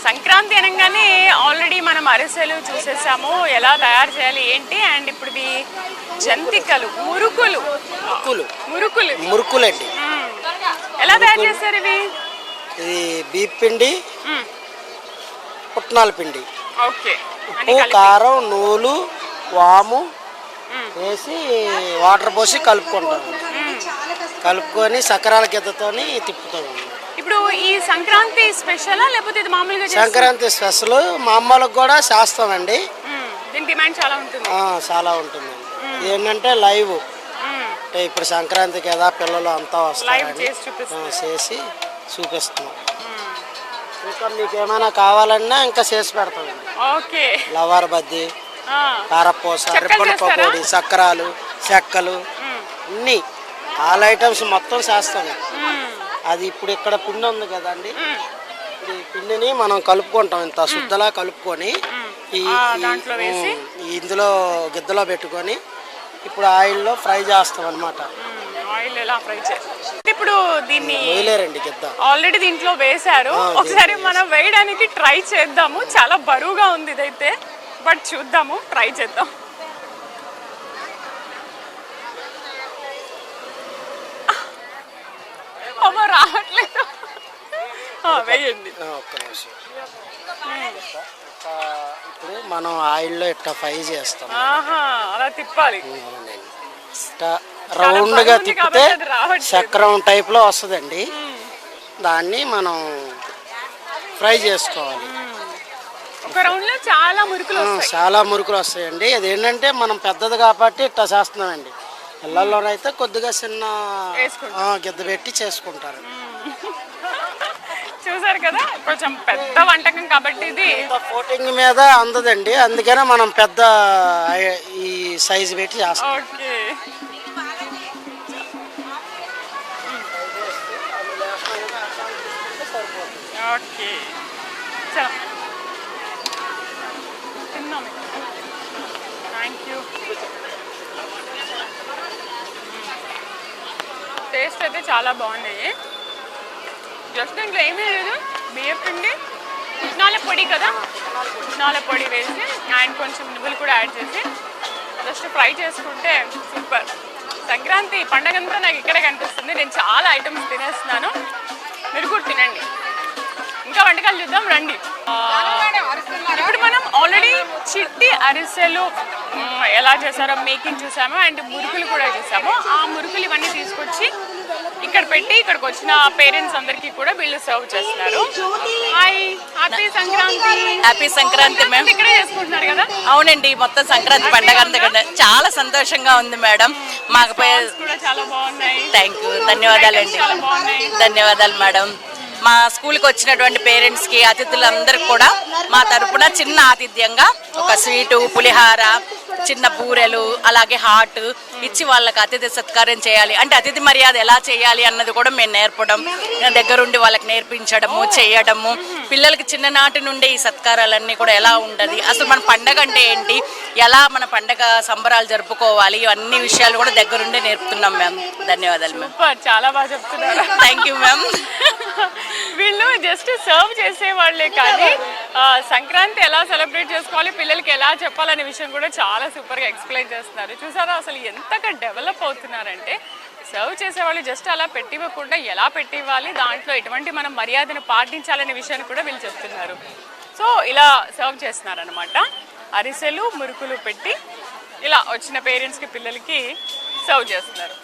సంక్రాంతి అనగానే ఆల్రెడీ మనం అరిసెలు చూసేసాము, ఎలా తయారు చేయాలి ఏంటి. అండ్ ఇప్పుడు ఇవి జంతికలు, మురుకులు అండి. ఎలా తయారు చేస్తారు ఇవి? ఇది బీప్ పిండి, పుట్నాల పిండి, ఓకే, ఉప్పు, కారం, నూలు, వాము వేసి వాటర్ పోసి కలుపుకుంటాము. కలుపుకొని సకరాల గిద్దతోని తిప్పుతాము. ఇప్పుడు ఈ సంక్రాంతి స్పెషలా లేకపోతే ఇది మామూలుగా? సంక్రాంతి స్పెషల్, మా అమ్మలకు కూడా చేస్తామండి. దీని డిమాండ్ చాలా ఉంటుంది. చాలా ఉంటుంది. ఏంటంటే లైవ్, అంటే ఇప్పుడు సంక్రాంతి కదా పిల్లలు అంతా వస్తారు, చేసి చూపిస్తున్నాం. ఇంకా మీకు ఏమైనా కావాలన్నా ఇంకా చేసి పెడతామండి. ఓకే, లవర్ బద్ది, కారపూస, రిబ్బన్ పకోడీ, సక్కరాలు, చెక్కలు, అన్నీ ఆల్ ఐటమ్స్ మొత్తం చేస్తాము. అది ఇప్పుడు ఇక్కడ పిండి ఉంది కదండి, ఈ పిండిని మనం కలుపుకుంటాం. ఇంత శుద్ధలా కలుపుకొని ఇందులో గిద్దలో పెట్టుకొని ఇప్పుడు ఆయిల్లో ఫ్రై చేస్తాం అనమాట. ఇప్పుడు దీన్ని వేయలేరండి గిద్ద, ఆల్రెడీ దీంట్లో వేశారు. ఒకసారి మనం వేయడానికి ట్రై చేద్దాము. చాలా బరువుగా ఉంది ఇదైతే, బట్ చూద్దాము, ట్రై చేద్దాం. అమ్మ రావట్లేదు, వేయండి. ఒక్క నిమిషం. ఇప్పుడు మనం ఆయిల్లో ఇట్లా ఫ్రై చేస్తాం. అలా తిప్పాలి, రౌండ్గా తిప్పితే చక్రం టైప్లో వస్తుందండి. దాన్ని మనం ఫ్రై చేసుకోవాలి. ఒక రౌండ్లో చాలా మురుకులు వస్తాయండి. అది ఏంటంటే మనం పెద్దది కాబట్టి ఇట్లా చేస్తున్నామండి. ఇళ్లలోనైతే కొద్దిగా చిన్న గిద్ద పెట్టి చేసుకుంటారు. చూసారు కదా, కొంచెం పెద్ద వంటకం కాబట్టి ఇది కోటింగ్ మీద అందదండి, అందుకనే మనం పెద్ద ఈ సైజు పెట్టి చేస్తాం. ఓకే, ఓకే, తిన్నాం. Thank you. టేస్ట్ అయితే చాలా బాగున్నాయి. జస్ట్ ఇంట్లో ఏమీ లేదు, బియ్యం పిండి, పుట్నాల పొడి కదా, పుట్నాల పొడి వేసి అండ్ కొంచెం నువ్వులు కూడా యాడ్ చేసి జస్ట్ ఫ్రై చేసుకుంటే సూపర్. సంక్రాంతి పండగ అంతా నాకు ఇక్కడే కనిపిస్తుంది. నేను చాలా ఐటమ్స్ తినేస్తున్నాను, మీరు కూడా తినండి. ఇంకా వంటకాలు చూద్దాం రండి. ఇప్పుడు మనం ఆల్రెడీ చిట్టి అరిసెలు ఎలా చేశారో మేకింగ్ చూసాము అండ్ మురుకులు కూడా చూసాము. ఆ మురుకులు ఇవన్నీ తీసుకొచ్చి ఇక్కడ పెట్టి ఇక్కడికి వచ్చిన పేరెంట్స్ అందరికీ కూడా వీళ్ళు సర్వ్ చేస్తున్నారు. Hi, happy Sankranti. Happy Sankranti ma'am. ఇక్కడే చేసుకుంటున్నారు కదా? అవునండి, మొత్తం సంక్రాంతి పండగ అంతా చాలా సంతోషంగా ఉంది మేడం. మాకు కూడా చాలా బాగున్నాయి. థ్యాంక్ యూ, ధన్యవాదాలండి. ధన్యవాదాలు మేడం. మా స్కూల్కి వచ్చినటువంటి పేరెంట్స్కి అతిథులందరికీ కూడా మా తరపున చిన్న ఆతిథ్యంగా ఒక స్వీటు, పులిహార, చిన్న బూరెలు, అలాగే హాట్ ఇచ్చి వాళ్ళకి అతిథి సత్కారం చేయాలి. అంటే అతిథి మర్యాద ఎలా చేయాలి అన్నది కూడా మేము నేర్పడం, దగ్గరుండి వాళ్ళకి నేర్పించడము, చేయడము, పిల్లలకి చిన్ననాటి నుండి ఈ సత్కారాలన్నీ కూడా ఎలా ఉండదు, అసలు మన పండగ అంటే ఏంటి, ఎలా మన పండగ సంబరాలు జరుపుకోవాలి, ఇవన్నీ విషయాలు కూడా దగ్గరుండి నేర్పుతున్నాం మ్యామ్. ధన్యవాదాలు మ్యామ్. చాలా బాగా చెప్తున్నారు. Thank you ma'am. వీళ్ళు జస్ట్ సర్వ్ చేసే వాళ్ళే కానీ సంక్రాంతి ఎలా సెలబ్రేట్ చేసుకోవాలి, పిల్లలకి ఎలా చెప్పాలనే విషయం కూడా చాలా సూపర్గా ఎక్స్ప్లెయిన్ చేస్తున్నారు. చూసారా అసలు ఎంతగా డెవలప్ అవుతున్నారంటే, సర్వ్ చేసేవాళ్ళు జస్ట్ అలా పెట్టివ్వకుండా ఎలా పెట్టివ్వాలి, దాంట్లో ఎటువంటి మనం మర్యాదను పాటించాలనే విషయాన్ని కూడా వీళ్ళు చెప్తున్నారు. సో ఇలా సర్వ్ చేస్తున్నారు అనమాట. అరిసెలు మురుకులు పెట్టి ఇలా వచ్చిన పేరెంట్స్కి పిల్లలకి సర్వ్ చేస్తున్నారు.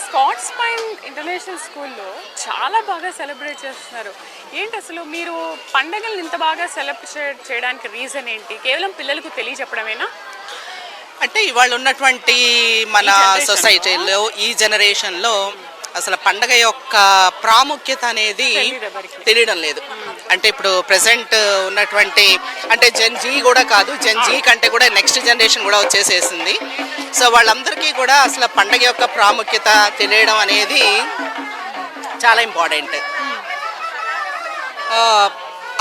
స్కాట్స్ పైన్ ఇంటర్నేషనల్ స్కూల్లో చాలా బాగా సెలబ్రేట్ చేస్తున్నారు. ఏంటి అసలు మీరు పండగలను ఇంత బాగా సెలబ్రేట్ చేయడానికి రీజన్ ఏంటి? కేవలం పిల్లలకు తెలియజెప్పడమేనా? అంటే ఇవాళ ఉన్నటువంటి మన సొసైటీలో ఈ జనరేషన్లో అసలు పండగ యొక్క ప్రాముఖ్యత అనేది తెలియడం లేదు. అంటే ఇప్పుడు ప్రెసెంట్ ఉన్నటువంటి అంటే జెన్ జీ కూడా కాదు, జెన్ జీ కంటే కూడా నెక్స్ట్ జనరేషన్ కూడా వచ్చేసేసింది. సో వాళ్ళందరికీ కూడా అసలు పండగ యొక్క ప్రాముఖ్యత తెలియడం అనేది చాలా ఇంపార్టెంట్.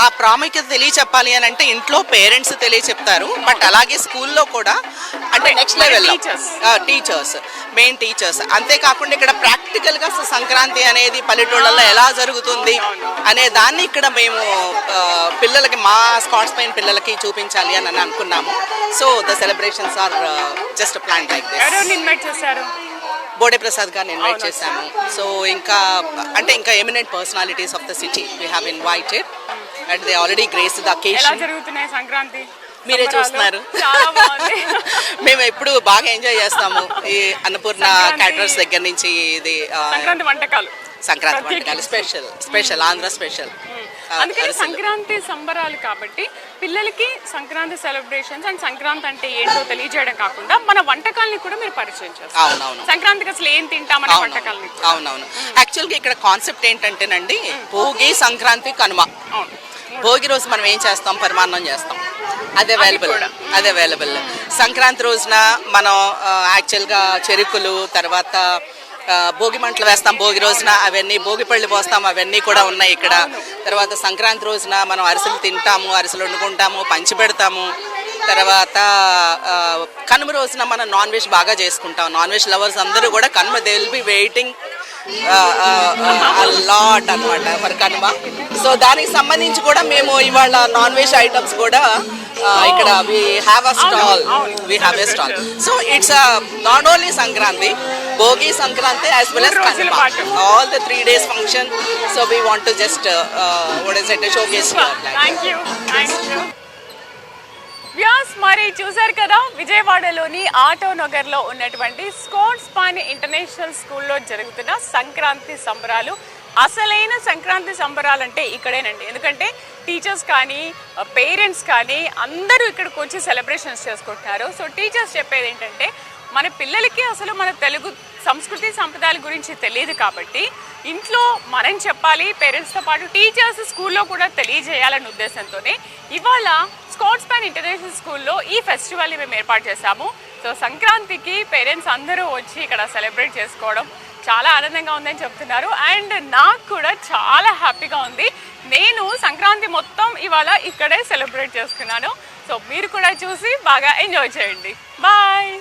ఆ ప్రాముఖ్యత తెలియచెప్పాలి అని అంటే ఇంట్లో పేరెంట్స్ తెలియచెప్తారు, బట్ అలాగే స్కూల్లో కూడా అంటే నెక్స్ట్ లెవెల్లో టీచర్స్, మెయిన్ టీచర్స్. అంతేకాకుండా ఇక్కడ ప్రాక్టికల్గా సంక్రాంతి అనేది పల్లెటూళ్ళల్లో ఎలా జరుగుతుంది అనే దాన్ని ఇక్కడ మేము పిల్లలకి, మా స్కాట్స్ పైన పిల్లలకి చూపించాలి అని అనుకున్నాము. So the celebrations are just plan like this. Bode Prasad గారిని ఇన్వైట్ చేశాము. సో ఇంకా అంటే ఇంకా eminent personalities of the city we have invited and they already graced the occasion. ఎలా జరుగుతున్నాయి సంక్రాంతి? మీరే చూస్తున్నారు. మేము ఎప్పుడు బాగా ఎంజాయ్ చేస్తాము. ఈ అన్నపూర్ణ క్యాటరర్స్ దగ్గర నుంచి ఇది సంక్రాంతి వంటకాలు స్పెషల్ ఆంధ్ర స్పెషల్. అందుకని సంక్రాంతి సంబరాలు కాబట్టి పిల్లలకి సంక్రాంతి సెలబ్రేషన్స్ అండ్ సంక్రాంతి అంటే ఏంటో తెలియజేయడం కాకుండా మన వంటకాలని కూడా మీరు పరిచయం చేస్తారు. అవునవును. సంక్రాంతికి అసలు ఏం తింటామనే వంటకాలని. అవునవును. యాక్చువల్గా ఇక్కడ కాన్సెప్ట్ ఏంటంటేనండి, భోగి, సంక్రాంతి, కనుమ. భోగి రోజు మనం ఏం చేస్తాం? పరిమాణం చేస్తాం. అది అవైలబుల్. సంక్రాంతి రోజున మనం యాక్చువల్గా చెరుకులు, తర్వాత భోగి మంటలు వేస్తాం భోగి రోజున, అవన్నీ భోగి పళ్ళు పోస్తాం, అవన్నీ కూడా ఉన్నాయి ఇక్కడ. తర్వాత సంక్రాంతి రోజున మనం అరిసెలు తింటాము, అరిసెలు వండుకుంటాము, పంచి పెడతాము. తర్వాత కనుమ రోజున మనం నాన్ వెజ్ బాగా చేసుకుంటాం. నాన్ వెజ్ లవర్స్ అందరూ కూడా Kanuma they will be waiting lot అనమాట ఫర్ కనుమ. సో దానికి సంబంధించి కూడా మేము ఇవాళ నాన్ వెజ్ ఐటమ్స్ కూడా ఇక్కడ we have a stall. So it's not only Sankranti, Bogi, Sankranti as well as Kanma, all the 3 days function. So we want to just showcase. Thank you. Vyas మరి చూసారు కదా, విజయవాడలోని ఆటో నగర్లో ఉన్నటువంటి స్కాట్స్ పైన్ ఇంటర్నేషనల్ స్కూల్లో జరుగుతున్న సంక్రాంతి సంబరాలు. అసలైన సంక్రాంతి సంబరాలు అంటే ఇక్కడేనండి. ఎందుకంటే టీచర్స్ కానీ పేరెంట్స్ కానీ అందరూ ఇక్కడికి వచ్చి సెలబ్రేషన్స్ చేసుకుంటున్నారు. సో టీచర్స్ చెప్పేది ఏంటంటే, మన పిల్లలకి అసలు మన తెలుగు సంస్కృతి సంప్రదాయాల గురించి తెలియదు కాబట్టి ఇంట్లో మనం చెప్పాలి, పేరెంట్స్తో పాటు టీచర్స్ స్కూల్లో కూడా తెలియజేయాలనే ఉద్దేశంతోనే ఇవాళ స్కాట్స్ పైన్ ఇంటర్నేషనల్ స్కూల్లో ఈ ఫెస్టివల్ని మేము ఏర్పాటు చేశాము. సో సంక్రాంతికి పేరెంట్స్ అందరూ వచ్చి ఇక్కడ సెలబ్రేట్ చేసుకోవడం చాలా ఆనందంగా ఉందని చెప్తున్నారు. అండ్ నాకు కూడా చాలా హ్యాపీగా ఉంది. నేను సంక్రాంతి మొత్తం ఇవాళ ఇక్కడే సెలబ్రేట్ చేసుకున్నాను. సో మీరు కూడా చూసి బాగా ఎంజాయ్ చేయండి. బాయ్.